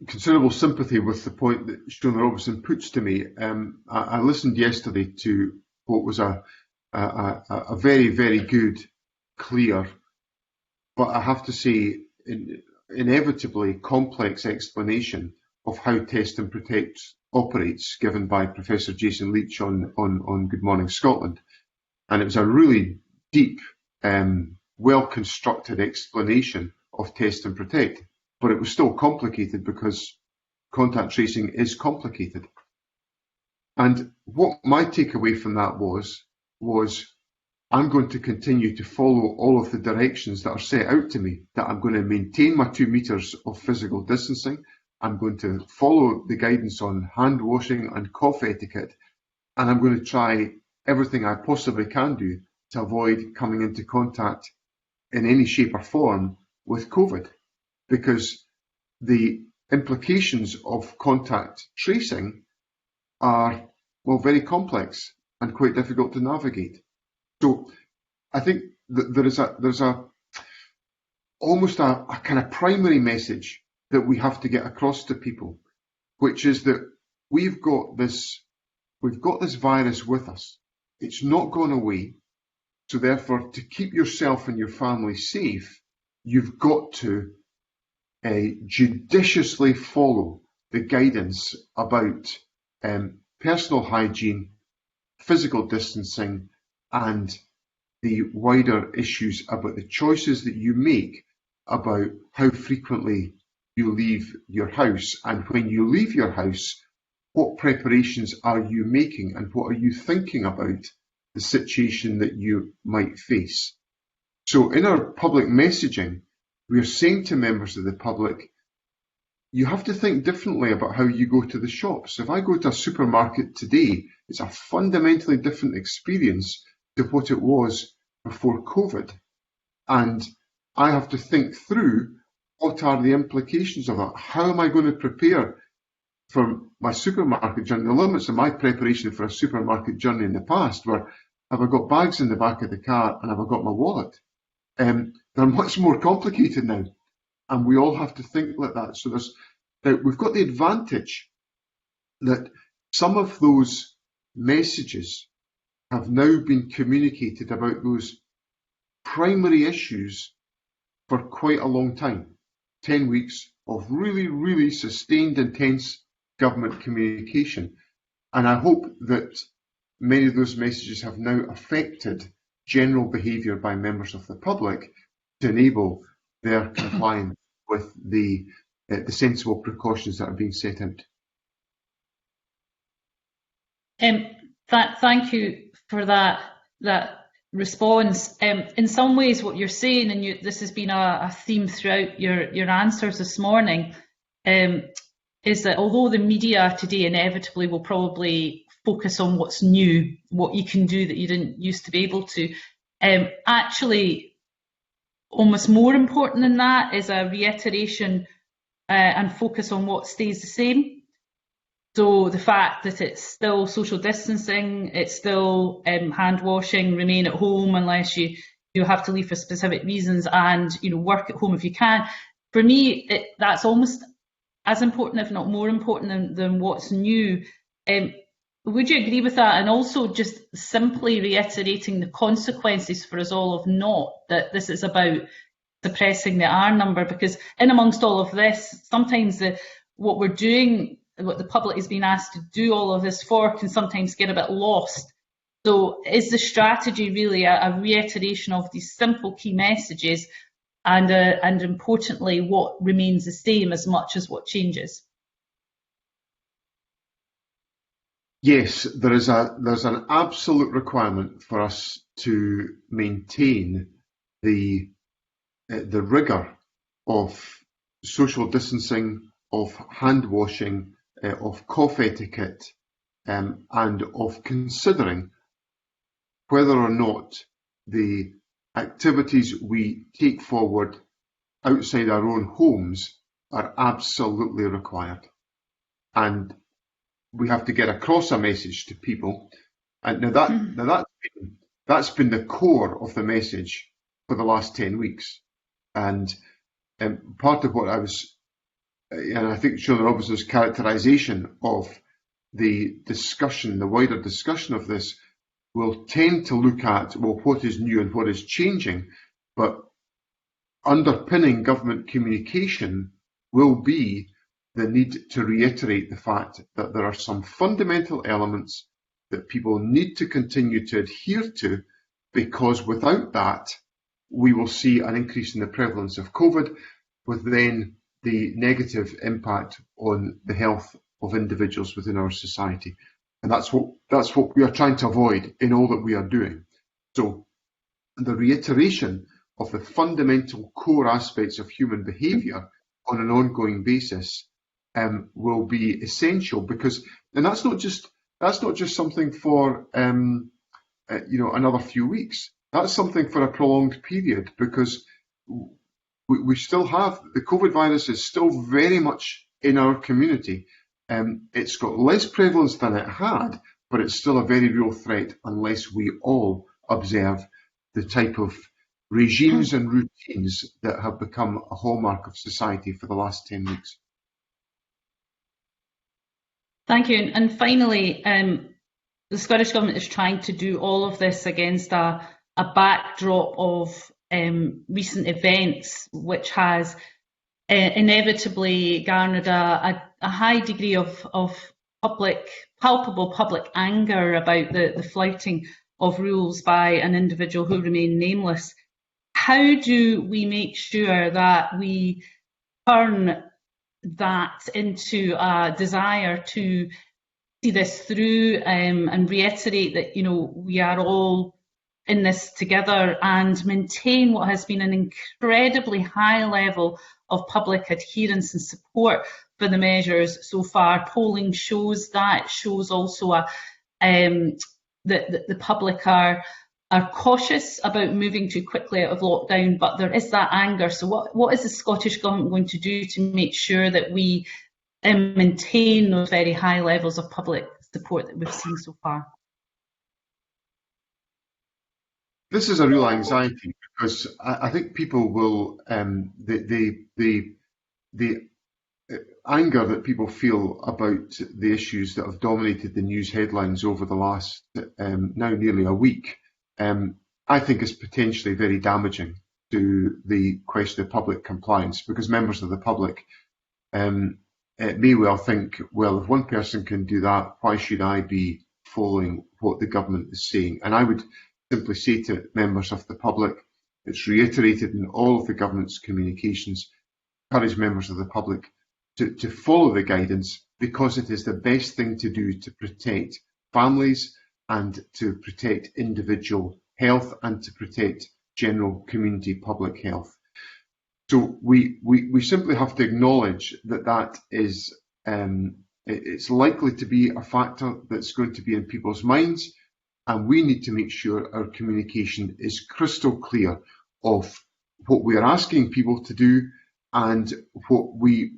considerable sympathy with the point that Shona Robertson puts to me. I listened yesterday to what was a very, very good, clear, but I have to say, inevitably complex explanation of how Test and Protect operates, given by Professor Jason Leach on Good Morning Scotland. And it was a really deep, well-constructed explanation of Test and Protect, but it was still complicated because contact tracing is complicated. And what my takeaway from that was I'm going to continue to follow all of the directions that are set out to me, that I'm going to maintain my 2 meters of physical distancing. I'm going to follow the guidance on hand washing and cough etiquette, and I'm going to try everything I possibly can do to avoid coming into contact in any shape or form with COVID, because the implications of contact tracing are, well, very complex and quite difficult to navigate. So I think that there's almost a kind of primary message that we have to get across to people, which is that we've got this virus with us. It's not gone away. So therefore, to keep yourself and your family safe, you've got to judiciously follow the guidance about personal hygiene, physical distancing, and the wider issues about the choices that you make about how frequently you leave your house, and when you leave your house, what preparations are you making and what are you thinking about the situation that you might face. So in our public messaging, we are saying to members of the public, you have to think differently about how you go to the shops. If I go to a supermarket today, it's a fundamentally different experience to what it was before COVID. And I have to think through, what are the implications of that? How am I going to prepare for my supermarket journey? The limits of my preparation for a supermarket journey in the past were, have I got bags in the back of the car and have I got my wallet? They're much more complicated now, and we all have to think like that. So we've got the advantage that some of those messages have now been communicated about those primary issues for quite a long time. 10 weeks of really, really sustained, intense government communication. And I hope that many of those messages have now affected general behaviour by members of the public to enable their compliance with the sensible precautions that are being set out. Thank you for that response. In some ways, what you're saying, and this has been a theme throughout your answers this morning, is that although the media today inevitably will probably focus on what's new, what you can do that you didn't used to be able to, actually almost more important than that is a reiteration and focus on what stays the same. So the fact that it's still social distancing, it's still hand washing, remain at home unless you have to leave for specific reasons, and work at home if you can. For me, that's almost as important, if not more important, than what's new. Would you agree with that? And also just simply reiterating the consequences for us all of not, that this is about suppressing the R number, because in amongst all of this, sometimes what we're doing, what the public is being asked to do all of this for, can sometimes get a bit lost. So is the strategy really a reiteration of these simple key messages, and importantly, what remains the same as much as what changes? Yes, there's an absolute requirement for us to maintain the rigour of social distancing, of hand washing, of cough etiquette, and of considering whether or not the activities we take forward outside our own homes are absolutely required. And we have to get across a message to people. And that's been the core of the message for the last 10 weeks. And part of what I was, and I think Sean Robinson's characterisation of the discussion, the wider discussion of this, will tend to look at, well, what is new and what is changing, but underpinning government communication will be the need to reiterate the fact that there are some fundamental elements that people need to continue to adhere to, because without that, we will see an increase in the prevalence of COVID, with then the negative impact on the health of individuals within our society. And that's what we are trying to avoid in all that we are doing. So the reiteration of the fundamental core aspects of human behaviour on an ongoing basis will be essential, because, and that's not just something for another few weeks. That's something for a prolonged period, because we still have the COVID virus is still very much in our community. It's got less prevalence than it had, but it's still a very real threat unless we all observe the type of regimes and routines that have become a hallmark of society for the last 10 weeks. Thank you. And finally, the Scottish Government is trying to do all of this against a backdrop of recent events, which has inevitably garnered a high degree of palpable public anger about the flouting of rules by an individual who remain nameless. How do we make sure that we turn that into a desire to see this through, and reiterate that, we are all in this together, and maintain what has been an incredibly high level of public adherence and support for the measures so far? Polling shows that. It shows also that the public are cautious about moving too quickly out of lockdown, but there is that anger. So what is the Scottish Government going to do to make sure that we maintain those very high levels of public support that we've seen so far? This is a real anxiety, because I think people will, the anger that people feel about the issues that have dominated the news headlines over the last now nearly a week, I think is potentially very damaging to the question of public compliance, because members of the public may well think, well, if one person can do that, why should I be following what the government is saying? And I would simply say to members of the public, it's reiterated in all of the government's communications, encourage members of the public to follow the guidance, because it is the best thing to do to protect families and to protect individual health and to protect general community public health. So we simply have to acknowledge that is it's likely to be a factor that's going to be in people's minds, and we need to make sure our communication is crystal clear of what we are asking people to do and what we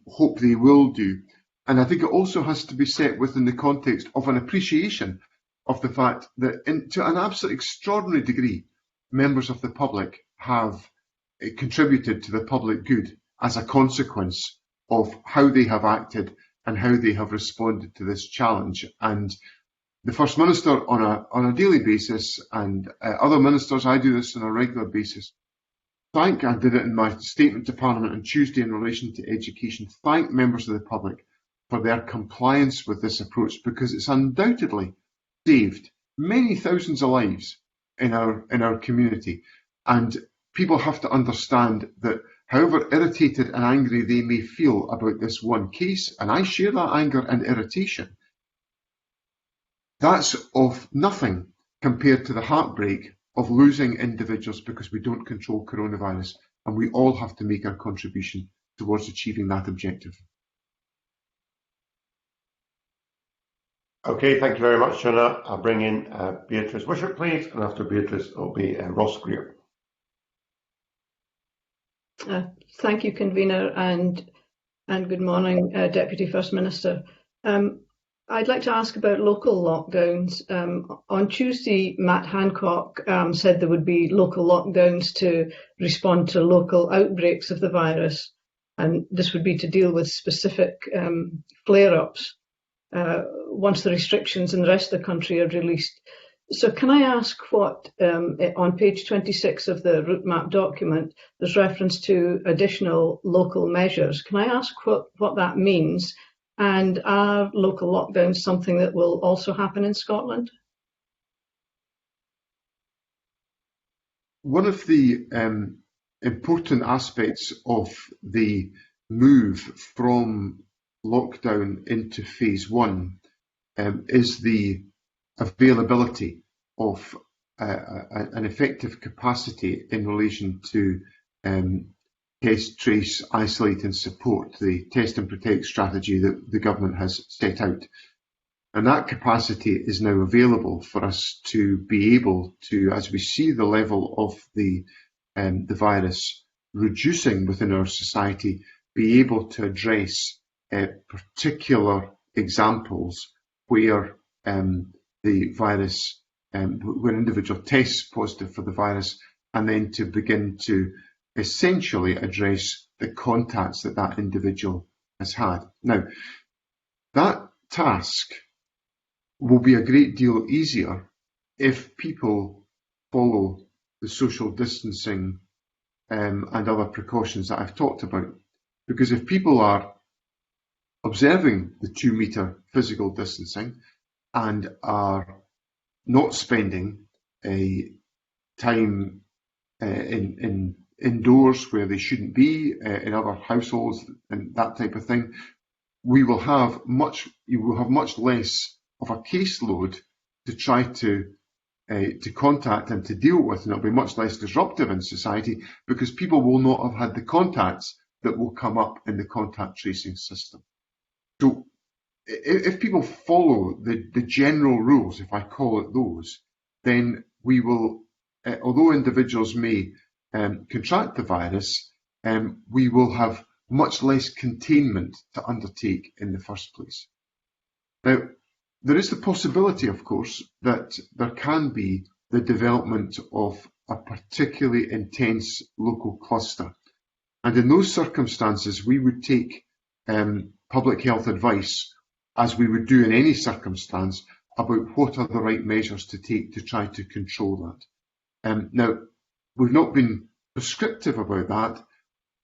hope they will do. And I think it also has to be set within the context of an appreciation of the fact that, to an absolutely extraordinary degree, members of the public have contributed to the public good as a consequence of how they have acted and how they have responded to this challenge. And the First Minister on a daily basis, and other ministers, I do this on a regular basis, I did it in my statement to Parliament on Tuesday in relation to education, thank members of the public for their compliance with this approach, because it's undoubtedly saved many thousands of lives in our community. And people have to understand that however irritated and angry they may feel about this one case, and I share that anger and irritation, that's of nothing compared to the heartbreak of losing individuals because we don't control coronavirus, and we all have to make our contribution towards achieving that objective. Okay, thank you very much, Shona. I'll bring in Beatrice Wishart, please, and after Beatrice it'll be Ross Greer. Thank you, Convener, and good morning, Deputy First Minister. I'd like to ask about local lockdowns. On Tuesday, Matt Hancock said there would be local lockdowns to respond to local outbreaks of the virus, and this would be to deal with specific flare-ups once the restrictions in the rest of the country are released. So can I ask what, on page 26 of the route map document, there's reference to additional local measures. Can I ask what that means? And are local lockdowns something that will also happen in Scotland? One of the important aspects of the move from lockdown into phase one is the availability of an effective capacity in relation to test, trace, isolate and support, the test and protect strategy that the government has set out. And that capacity is now available for us to be able to, as we see the level of the virus reducing within our society, be able to address particular examples where the virus, when individual tests positive for the virus, and then to begin to essentially address the contacts that individual has had. Now, that task will be a great deal easier if people follow the social distancing and other precautions that I've talked about. Because if people are observing the 2 metre physical distancing and are not spending a time indoors where they shouldn't be, in other households and that type of thing, you will have much less of a caseload to try to contact and to deal with, and it'll be much less disruptive in society because people will not have had the contacts that will come up in the contact tracing system. So if people follow the general rules, if I call it those, then we will, although individuals may contract the virus, we will have much less containment to undertake in the first place. Now, there is the possibility, of course, that there can be the development of a particularly intense local cluster. And in those circumstances, we would take public health advice, as we would do in any circumstance, about what are the right measures to take to try to control that. Now, we've not been prescriptive about that.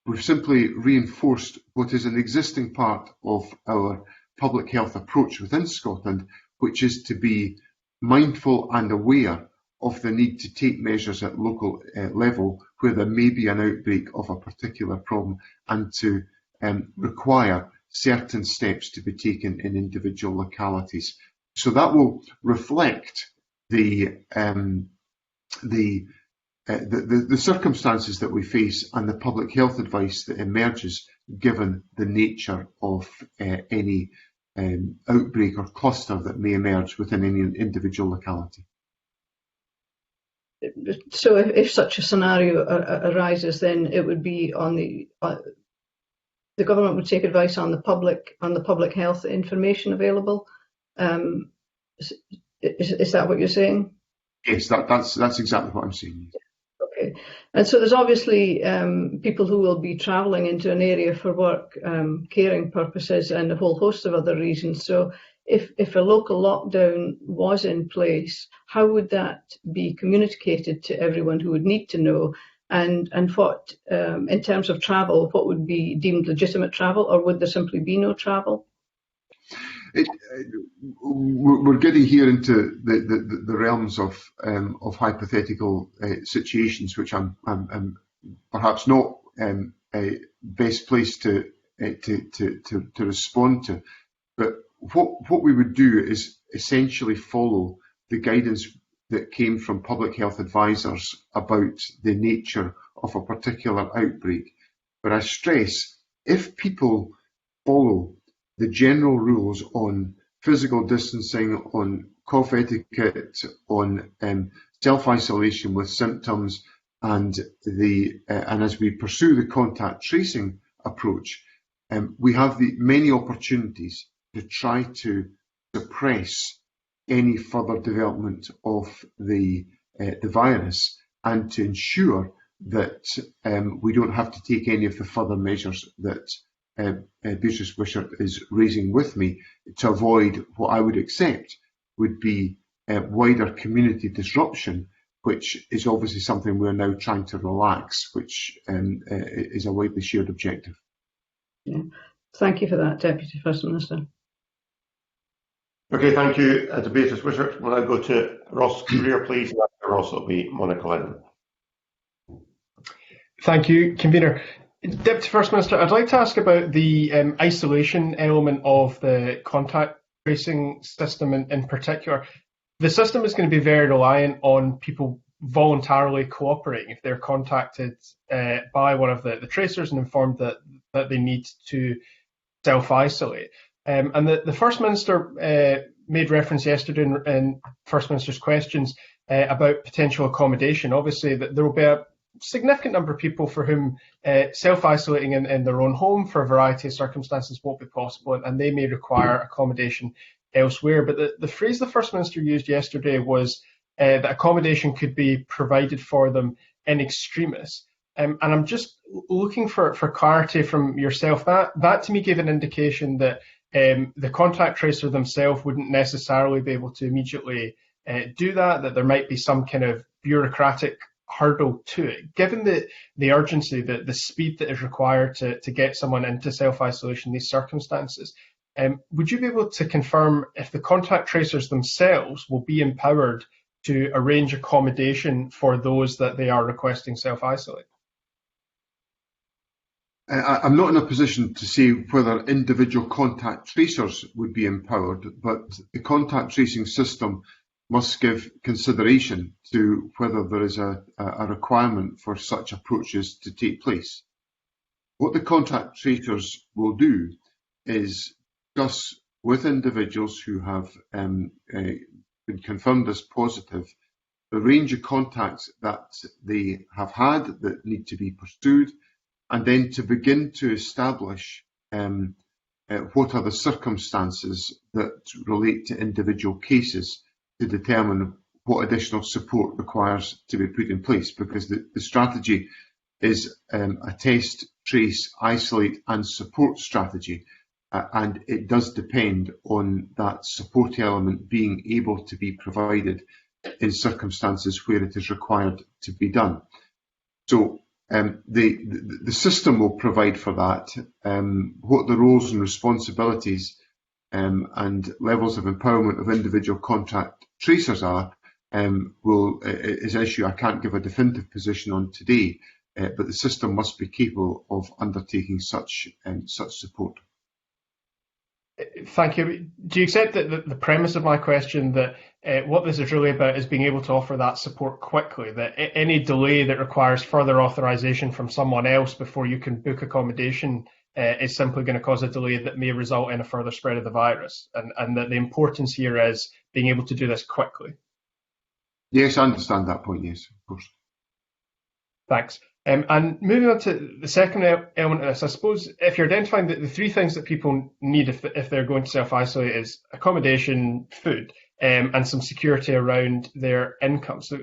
We've simply reinforced what is an existing part of our public health approach within Scotland, which is to be mindful and aware of the need to take measures at local level where there may be an outbreak of a particular problem, and to require certain steps to be taken in individual localities. So that will reflect the circumstances that we face and the public health advice that emerges given the nature of any outbreak or cluster that may emerge within any individual locality. So if such a scenario arises, then it would be on the government would take advice on the public health information available. Is that what you're saying? Yes, that's exactly what I'm saying. Okay, and so there's obviously people who will be travelling into an area for work, caring purposes, and a whole host of other reasons. So if a local lockdown was in place, how would that be communicated to everyone who would need to know? And what, in terms of travel, what would be deemed legitimate travel, or would there simply be no travel? We're getting here into the realms of hypothetical situations, which I'm perhaps not best placed to respond to. But what we would do is essentially follow the guidance that came from public health advisors about the nature of a particular outbreak. But I stress, if people follow the general rules on physical distancing, on cough etiquette, on self-isolation with symptoms, and as we pursue the contact tracing approach, we have the many opportunities to try to suppress any further development of the virus, and to ensure that we don't have to take any of the further measures that Beatrice Wishart is raising with me, to avoid what I would accept would be wider community disruption, which is obviously something we're now trying to relax, which is a widely shared objective. Yeah. Thank you for that, Deputy First Minister. Okay, thank you to Beatrice Wishart. We'll now go to Ross Greer, please. After Ross, it'll be Monica Lennon. Thank you, Convener. Deputy First Minister, I'd like to ask about the isolation element of the contact tracing system in particular. The system is going to be very reliant on people voluntarily cooperating if they're contacted by one of the tracers and informed that they need to self-isolate. And the First Minister made reference yesterday in First Minister's questions about potential accommodation. Obviously, that there will be a significant number of people for whom self-isolating in their own home for a variety of circumstances won't be possible, and they may require accommodation elsewhere. But the phrase the First Minister used yesterday was that accommodation could be provided for them in extremis. And I'm just looking for clarity from yourself. That to me gave an indication that the contact tracer themselves wouldn't necessarily be able to immediately do that there might be some kind of bureaucratic hurdle to it. Given the urgency, the speed that is required to get someone into self-isolation in these circumstances, would you be able to confirm if the contact tracers themselves will be empowered to arrange accommodation for those that they are requesting self-isolate? I'm not in a position to say whether individual contact tracers would be empowered, but the contact tracing system must give consideration to whether there is a requirement for such approaches to take place. What the contact tracers will do is discuss with individuals who have been confirmed as positive the range of contacts that they have had that need to be pursued, and then to begin to establish what are the circumstances that relate to individual cases, to determine what additional support requires to be put in place, because the strategy is a test, trace, isolate and support strategy, and it does depend on that support element being able to be provided in circumstances where it is required to be done. So the system will provide for that. What the roles and responsibilities and levels of empowerment of individual contact tracers are is an issue I can't give a definitive position on today, but the system must be capable of undertaking such support. Thank you. Do you accept that the premise of my question, that what this is really about is being able to offer that support quickly, that any delay that requires further authorisation from someone else before you can book accommodation is simply going to cause a delay that may result in a further spread of the virus, and that the importance here is being able to do this quickly? Yes, I understand that point, yes, of course. Thanks. And moving on to the second element of this, I suppose if you're identifying the three things that people need if they're going to self-isolate is accommodation, food, and some security around their income. So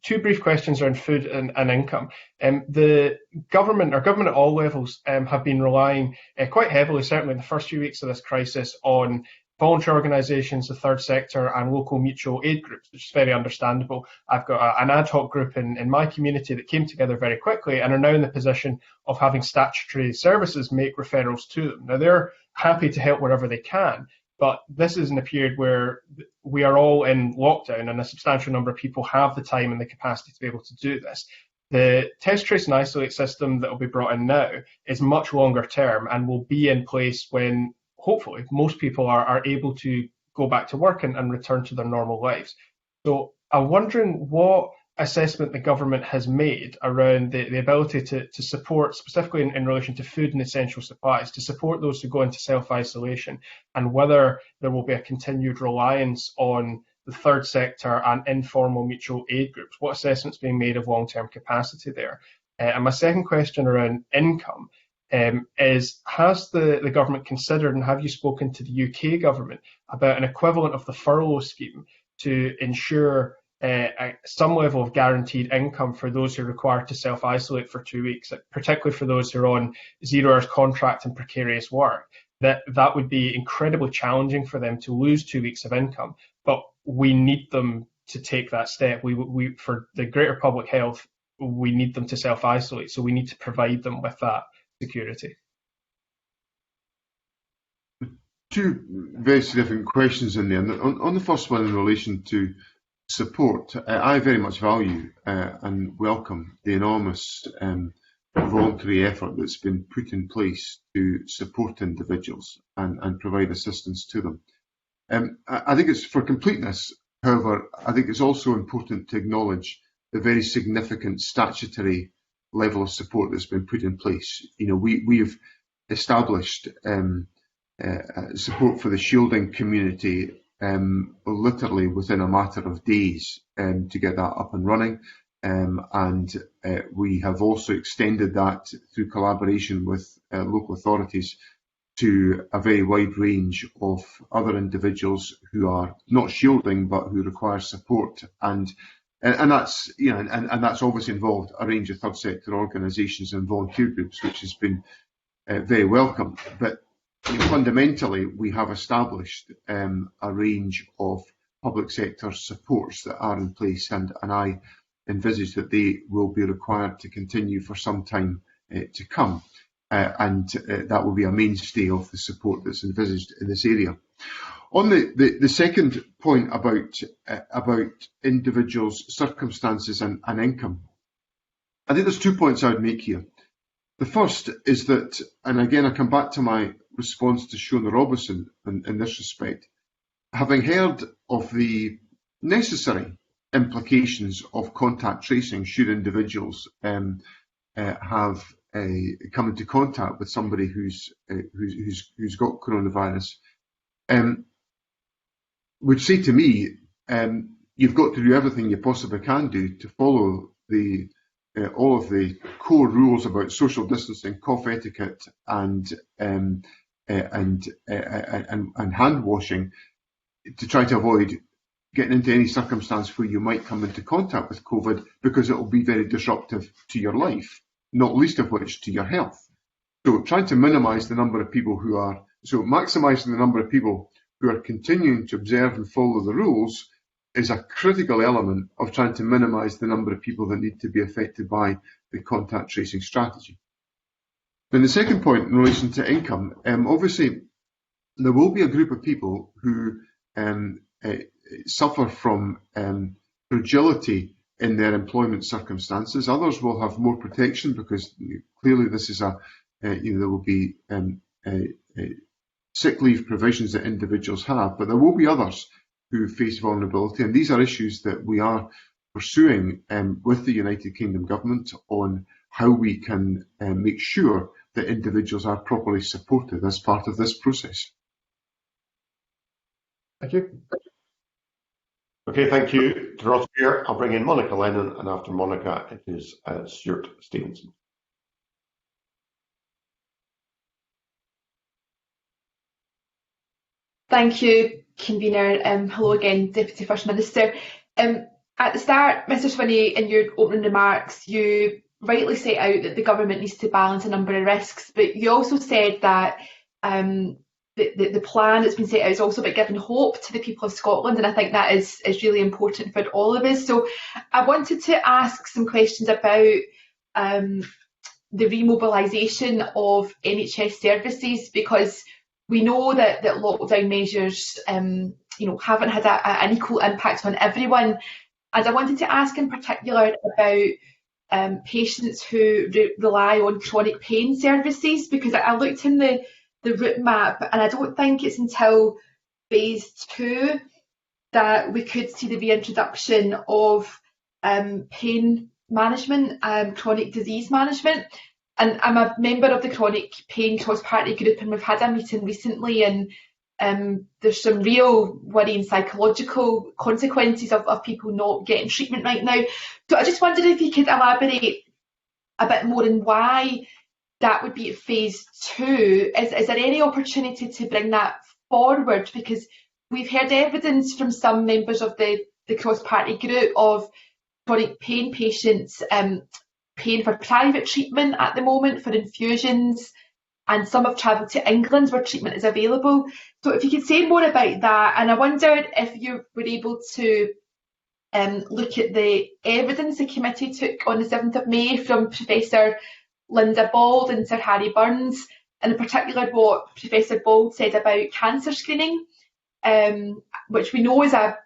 two brief questions around food and income. The government at all levels have been relying quite heavily, certainly in the first few weeks of this crisis, on voluntary organisations, the third sector and local mutual aid groups, which is very understandable. I've got an ad hoc group in my community that came together very quickly and are now in the position of having statutory services make referrals to them. Now, they're happy to help wherever they can, but this is in a period where we are all in lockdown and a substantial number of people have the time and the capacity to be able to do this. The test, trace and isolate system that will be brought in now is much longer term and will be in place when hopefully most people are able to go back to work and return to their normal lives. So I'm wondering what assessment the government has made around the ability to support, specifically in relation to food and essential supplies, to support those who go into self-isolation, and whether there will be a continued reliance on the third sector and informal mutual aid groups. What assessment's being made of long-term capacity there? And my second question around income is, has the government considered, and have you spoken to the UK government about an equivalent of the furlough scheme to ensure some level of guaranteed income for those who are required to self-isolate for 2 weeks, particularly for those who are on 0 hours contract and precarious work? That would be incredibly challenging for them to lose 2 weeks of income, but we need them to take that step. We for the greater public health, we need them to self-isolate, so we need to provide them with that security. Two very significant questions in there. On the first one, in relation to support, I very much value and welcome the enormous voluntary effort that's been put in place to support individuals and provide assistance to them. I think it's for completeness, however, I think it's also important to acknowledge the very significant statutory level of support that's been put in place. You know, we've established support for the shielding community literally within a matter of days to get that up and running. And we have also extended that through collaboration with local authorities to a very wide range of other individuals who are not shielding but who require support. And that's, you know, and that's obviously involved a range of third sector organisations and volunteer groups, which has been very welcome. But fundamentally, we have established a range of public sector supports that are in place, and I envisage that they will be required to continue for some time to come, and that will be a mainstay of the support that's envisaged in this area. On the second point about individuals' circumstances and income, I think there's 2 points I would make here. The first is that, and again I come back to my response to Shona Robinson in this respect, having heard of the necessary implications of contact tracing should individuals have come into contact with somebody who's got coronavirus, would say to me, you've got to do everything you possibly can do to follow all of the core rules about social distancing, cough etiquette, and hand washing, to try to avoid getting into any circumstance where you might come into contact with COVID, because it will be very disruptive to your life, not least of which to your health. So trying to minimise the number of people maximising the number of people who are continuing to observe and follow the rules is a critical element of trying to minimise the number of people that need to be affected by the contact tracing strategy. Then the second point in relation to income, obviously there will be a group of people who suffer from fragility in their employment circumstances. Others will have more protection because clearly this is there will be sick leave provisions that individuals have, but there will be others who face vulnerability, and these are issues that we are pursuing with the United Kingdom government on how we can make sure that individuals are properly supported as part of this process. Thank you. Okay, thank you to Ross Beer. I'll bring in Monica Lennon, and after Monica it is Stuart Stevenson. Thank you, Convener. Hello again, Deputy First Minister. At the start, Mr Swinney, in your opening remarks, you rightly set out that the government needs to balance a number of risks, but you also said that the plan that's been set out is also about giving hope to the people of Scotland, and I think that is really important for all of us. So I wanted to ask some questions about the remobilisation of NHS services, because we know that lockdown measures haven't had an equal impact on everyone. And I wanted to ask in particular about patients who rely on chronic pain services, because I looked in the route map, and I don't think it's until phase 2 that we could see the reintroduction of pain management, chronic disease management. And I'm a member of the chronic pain cross-party group, and we've had a meeting recently, and there's some real worrying psychological consequences of people not getting treatment right now. So I just wondered if you could elaborate a bit more on why that would be at phase 2. Is there any opportunity to bring that forward? Because we've heard evidence from some members of the cross-party group of chronic pain patients paying for private treatment at the moment for infusions, and some have travelled to England where treatment is available. So if you could say more about that, and I wondered if you were able to look at the evidence the committee took on the 7th of May from Professor Linda Bald and Sir Harry Burns, and in particular what Professor Bald said about cancer screening, which we know is a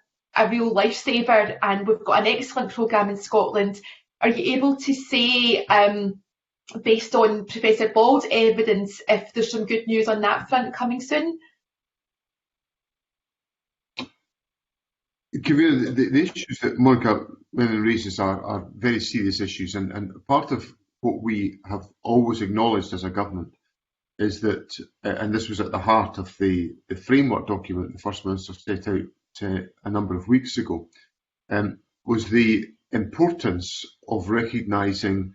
real lifesaver, and we've got an excellent programme in Scotland. Are you able to say, based on Professor Bald's evidence, if there's some good news on that front coming soon? Kavina, the issues that Monica Lennon raises are very serious issues, and part of what we have always acknowledged as a government is that, and this was at the heart of the framework document the First Minister set out a number of weeks ago, was the importance of recognising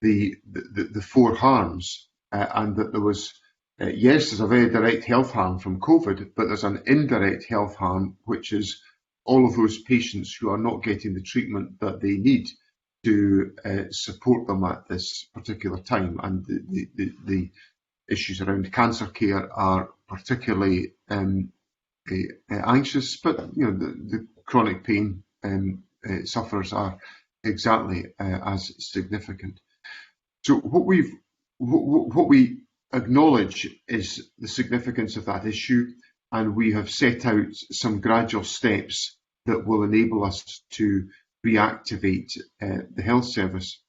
the 4 harms, and that there was, yes, there's a very direct health harm from COVID, but there's an indirect health harm, which is all of those patients who are not getting the treatment that they need to support them at this particular time. And the issues around cancer care are particularly anxious, but the chronic pain sufferers are exactly as significant. So what we acknowledge is the significance of that issue, and we have set out some gradual steps that will enable us to reactivate the health service.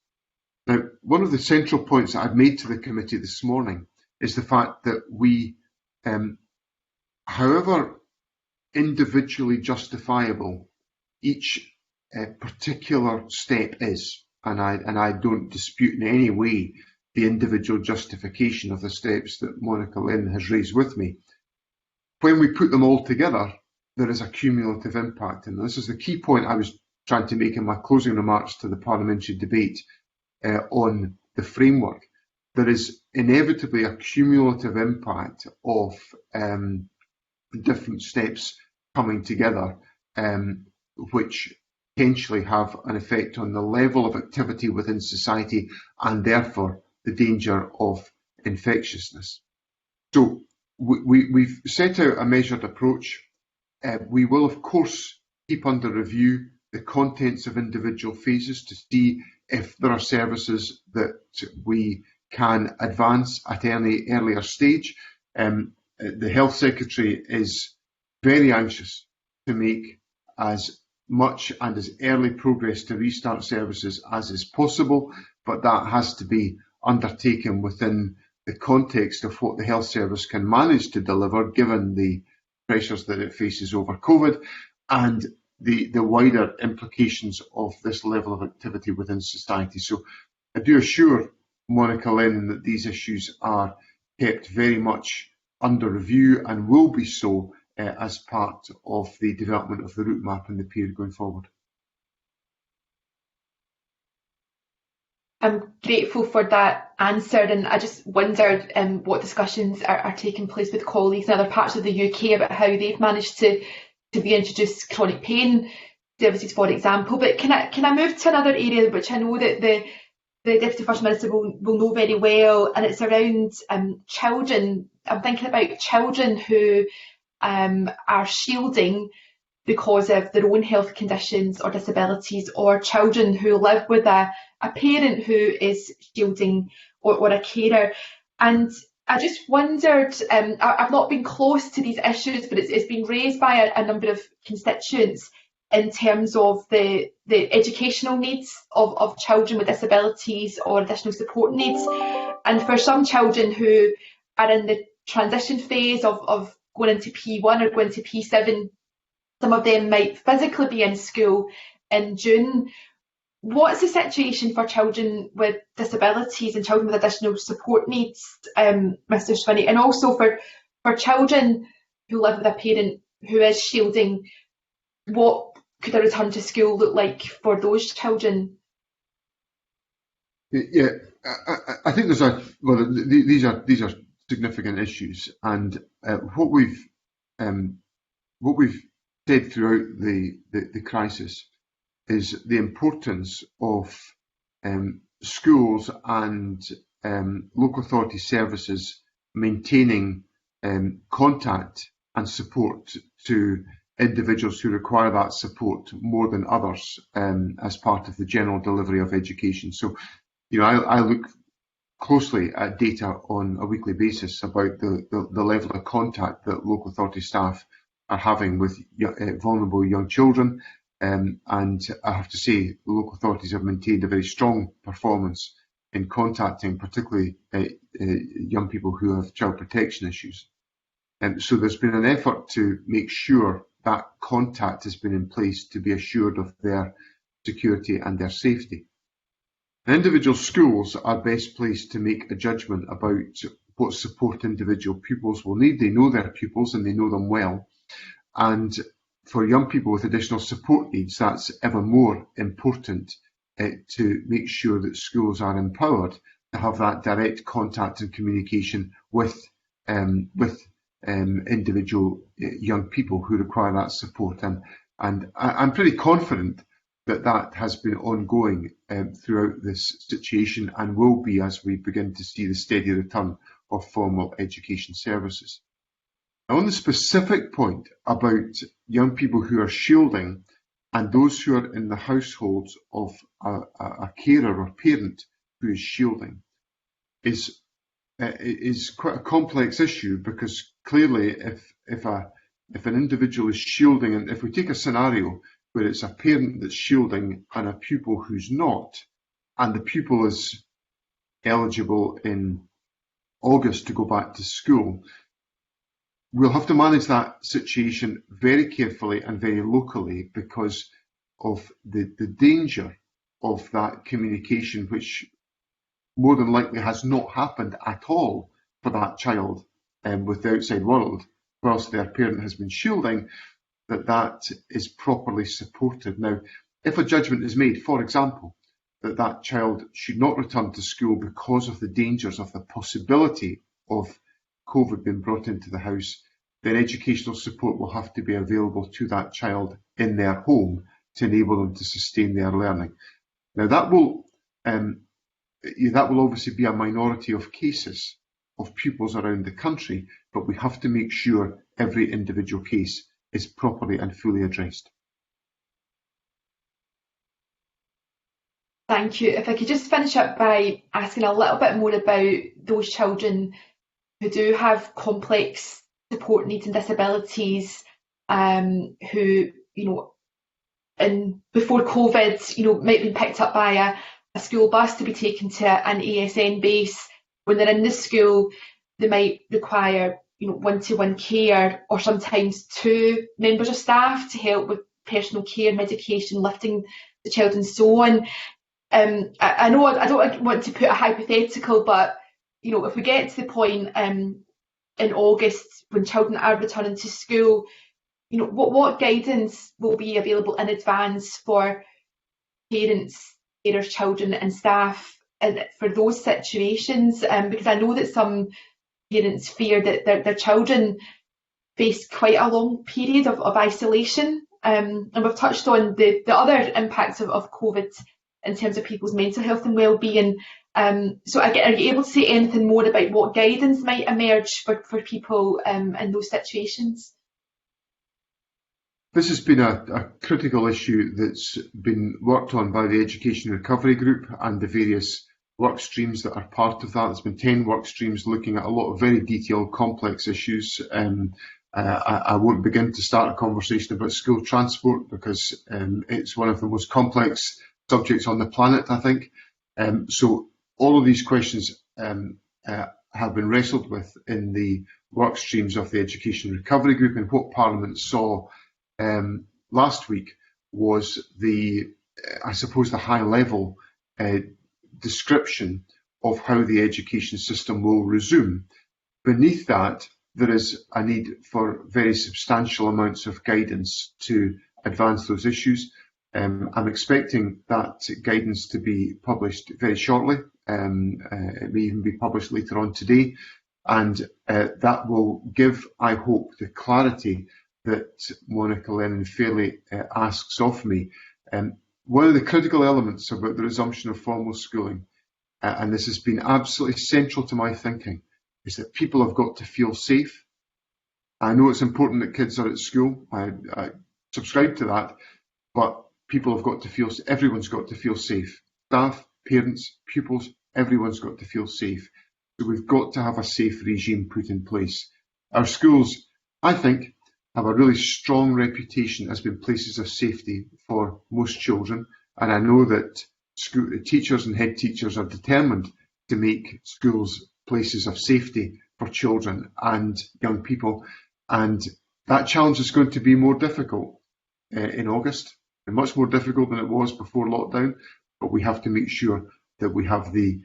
Now, one of the central points that I've made to the committee this morning is the fact that we, however individually justifiable each particular step is, and I don't dispute in any way the individual justification of the steps that Monica Lennon has raised with me, when we put them all together, there is a cumulative impact. And this is the key point I was trying to make in my closing remarks to the parliamentary debate on the framework. There is inevitably a cumulative impact of different steps coming together, which potentially have an effect on the level of activity within society and therefore the danger of infectiousness. So we've set out a measured approach. We will, of course, keep under review the contents of individual phases to see if there are services that we can advance at any earlier stage. The Health Secretary is very anxious to make as much and as early progress to restart services as is possible, but that has to be undertaken within the context of what the health service can manage to deliver, given the pressures that it faces over COVID and the wider implications of this level of activity within society. So I do assure Monica Lennon that these issues are kept very much under review and will be so as part of the development of the route map in the period going forward. I'm grateful for that answer, and I just wondered what discussions are taking place with colleagues in other parts of the UK about how they've managed to reintroduce chronic pain services, for example. But can I move to another area which I know that the the Deputy First Minister will know very well, and it's around children. I'm thinking about children who are shielding because of their own health conditions or disabilities, or children who live with a parent who is shielding, or a carer. And I just wondered, I've not been close to these issues, but it's been raised by a number of constituents in terms of the educational needs of children with disabilities or additional support needs. And for some children who are in the transition phase of going into P1 or going to P7, some of them might physically be in school in June. What's the situation for children with disabilities and children with additional support needs, Mr. Swinney? And also for children who live with a parent who is shielding, what could a return to school look like for those children? Yeah, I think these are significant issues, and what we've said throughout the crisis is the importance of schools and local authority services maintaining contact and support to individuals who require that support more than others as part of the general delivery of education. So, I look closely at data on a weekly basis about the level of contact that local authority staff are having with vulnerable young children. And I have to say, the local authorities have maintained a very strong performance in contacting particularly young people who have child protection issues. So there's been an effort to make sure that contact has been in place to be assured of their security and their safety. And individual schools are best placed to make a judgment about what support individual pupils will need. They know their pupils and they know them well. And for young people with additional support needs, that's ever more important to make sure that schools are empowered to have that direct contact and communication with individual young people who require that support. And I'm pretty confident that has been ongoing throughout this situation, and will be as we begin to see the steady return of formal education services. On the specific point about young people who are shielding and those who are in the households of a carer or parent who is shielding is quite a complex issue, because clearly if an individual is shielding, and if we take a scenario where it's a parent that's shielding and a pupil who's not, and the pupil is eligible in August to go back to school, we'll have to manage that situation very carefully and very locally because of the danger of that communication, which more than likely has not happened at all for that child with the outside world, whilst their parent has been shielding, that is properly supported. Now, if a judgment is made, for example, that child should not return to school because of the dangers of the possibility of COVID being brought into the house, then educational support will have to be available to that child in their home to enable them to sustain their learning. Now, that will obviously be a minority of cases of pupils around the country, but we have to make sure every individual case is properly and fully addressed. Thank you. If I could just finish up by asking a little bit more about those children who do have complex support needs and disabilities, who, before COVID, might have been picked up by a school bus to be taken to an ASN base. When they're in the school, they might require, one-to-one care, or sometimes two members of staff to help with personal care, medication, lifting the child, and so on. I know I don't want to put a hypothetical, but if we get to the point in August when children are returning to school, what guidance will be available in advance for parents, carers, children and staff for those situations? Because I know that some parents fear that their children face quite a long period of isolation. And we've touched on the other impacts of COVID in terms of people's mental health and well-being. So again, are you able to say anything more about what guidance might emerge for people in those situations? This has been a critical issue that's been worked on by the Education Recovery Group and the various work streams that are part of that. There's been 10 work streams looking at a lot of very detailed, complex issues. I won't begin to start a conversation about school transport because it's one of the most complex subjects on the planet, I think. So all of these questions have been wrestled with in the work streams of the Education Recovery Group, and what Parliament saw last week was I suppose, the high level description of how the education system will resume. Beneath that, there is a need for very substantial amounts of guidance to advance those issues. I'm expecting that guidance to be published very shortly. It may even be published later on today, and that will give, I hope, the clarity that Monica Lennon-Fairley asks of me. One of the critical elements about the resumption of formal schooling, and this has been absolutely central to my thinking, is that people have got to feel safe. I know it's important that kids are at school. I subscribe to that, but people have got to feel, everyone's got to feel safe. Staff, parents, pupils, everyone's got to feel safe. So we've got to have a safe regime put in place. Our schools, I think, have a really strong reputation as being places of safety for most children, and I know that teachers and head teachers are determined to make schools places of safety for children and young people, and that challenge is going to be more difficult in August, and much more difficult than it was before lockdown, but we have to make sure that we have the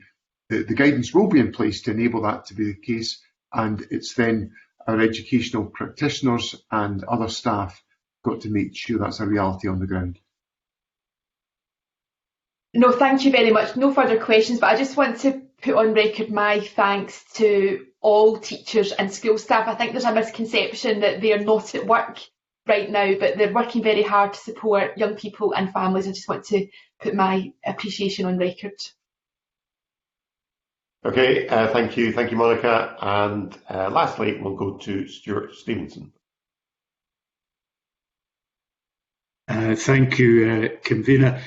guidance will be in place to enable that to be the case, and it's then our educational practitioners and other staff got to make sure that's a reality on the ground. No, thank you very much. No further questions, but I just want to put on record my thanks to all teachers and school staff. I think there's a misconception that they are not at work right now, but they're working very hard to support young people and families. I just want to put my appreciation on record. Okay, thank you, Monica. And lastly, we'll go to Stuart Stevenson. Thank you, Convener.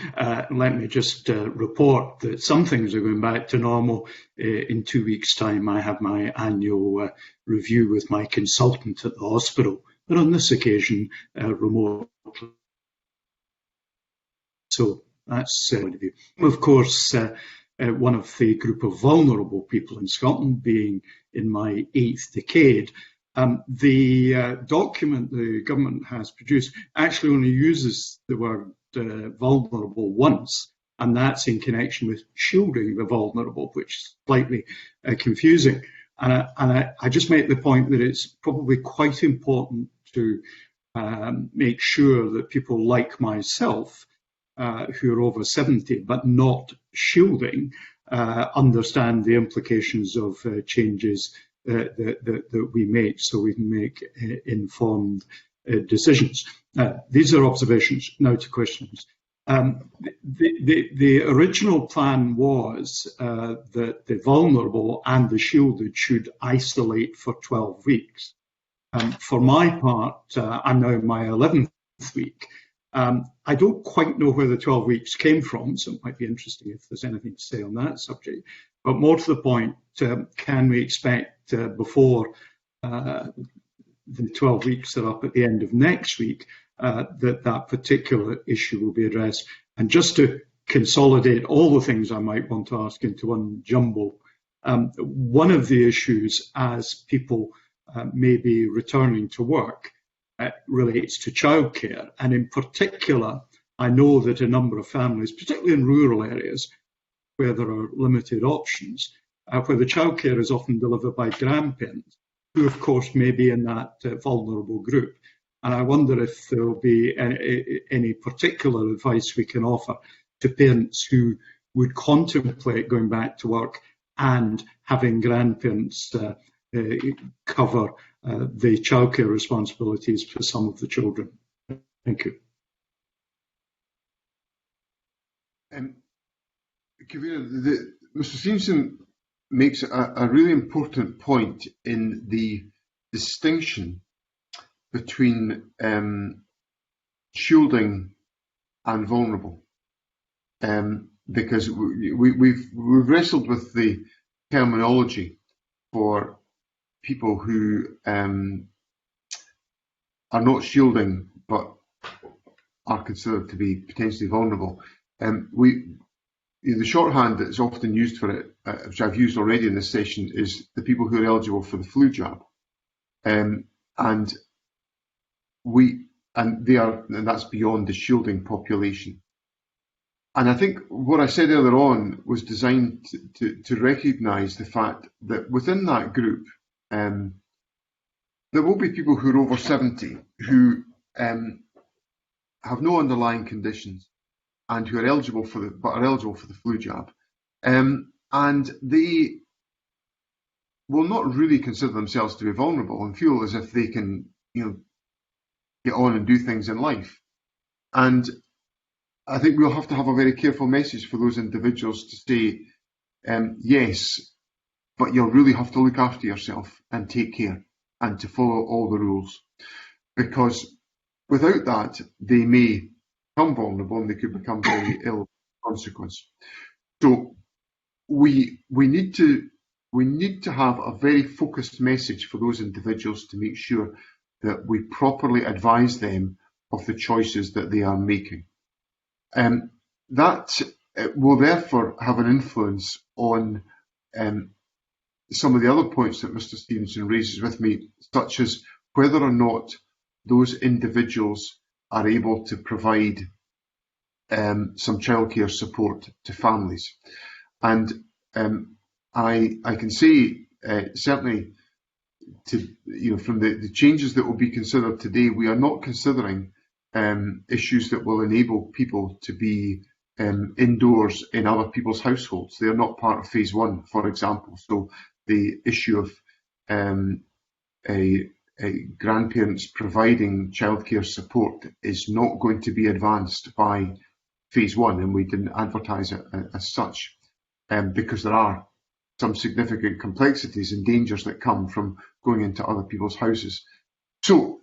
Let me just report that some things are going back to normal. In 2 weeks' time, I have my annual review with my consultant at the hospital, but on this occasion, remotely. So that's of course, one of the group of vulnerable people in Scotland, being in my 8th decade. The document the government has produced actually only uses the word vulnerable once, and that's in connection with shielding the vulnerable, which is slightly confusing. And I just make the point that it's probably quite important to make sure that people like myself, who are over 70 but not shielding, understand the implications of changes that we make, so we can make informed decisions. These are observations. Now to questions. The original plan was that the vulnerable and the shielded should isolate for 12 weeks. For my part, I'm now in my 11th week. I don't quite know where the 12 weeks came from, so it might be interesting if there's anything to say on that subject. But more to the point, can we expect before the 12 weeks are up at the end of next week that particular issue will be addressed? And just to consolidate all the things I might want to ask into one jumble, one of the issues as people may be returning to work relates to childcare, and in particular, I know that a number of families, particularly in rural areas where there are limited options, where the childcare is often delivered by grandparents, who of course may be in that vulnerable group. And I wonder if there will be any particular advice we can offer to parents who would contemplate going back to work and having grandparents cover the childcare responsibilities for some of the children. Thank you. Mr. Stevenson makes a really important point in the distinction between shielding and vulnerable, because we've wrestled with the terminology for people who are not shielding but are considered to be potentially vulnerable. The shorthand that's often used for it, which I've used already in this session, is the people who are eligible for the flu jab, and that's beyond the shielding population. And I think what I said earlier on was designed to recognise the fact that within that group, there will be people who are over 70 who have no underlying conditions and who are eligible for the flu jab, and they will not really consider themselves to be vulnerable and feel as if they can, get on and do things in life. And I think we'll have to have a very careful message for those individuals to say, yes, but you'll really have to look after yourself and take care and to follow all the rules, because without that, they may become vulnerable and they could become very ill as a consequence. So we need to have a very focused message for those individuals to make sure that we properly advise them of the choices that they are making. That will therefore have an influence on some of the other points that Mr. Stevenson raises with me, such as whether or not those individuals are able to provide some childcare support to families. And I can say certainly from the changes that will be considered today, we are not considering issues that will enable people to be indoors in other people's households. They are not part of phase 1, for example. So the issue of grandparents providing childcare support is not going to be advanced by phase 1, and we didn't advertise it as such, because there are some significant complexities and dangers that come from going into other people's houses. So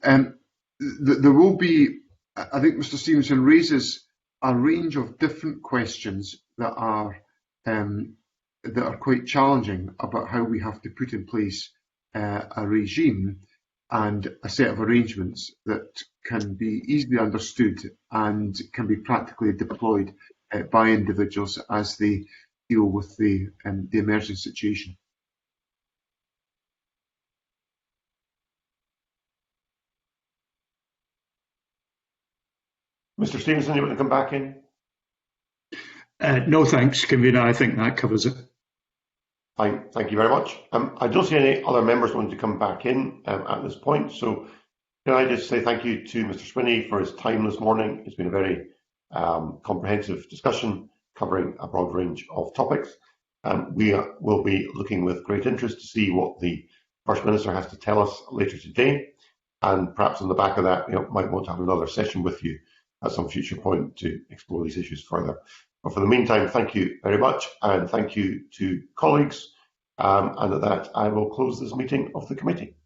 there will be, I think Mr. Stevenson raises a range of different questions that are quite challenging about how we have to put in place a regime and a set of arrangements that can be easily understood and can be practically deployed by individuals as they deal with the emerging situation. Mr. Stevenson, you want to come back in? No, thanks, Convener. I think that covers it. Fine, thank you very much. I don't see any other members wanting to come back in at this point, so can I just say thank you to Mr. Swinney for his time this morning. It's been a very comprehensive discussion covering a broad range of topics. We will be looking with great interest to see what the First Minister has to tell us later today, and perhaps on the back of that, we might want to have another session with you at some future point to explore these issues further. But for the meantime, thank you very much, and thank you to colleagues. And at that, I will close this meeting of the committee.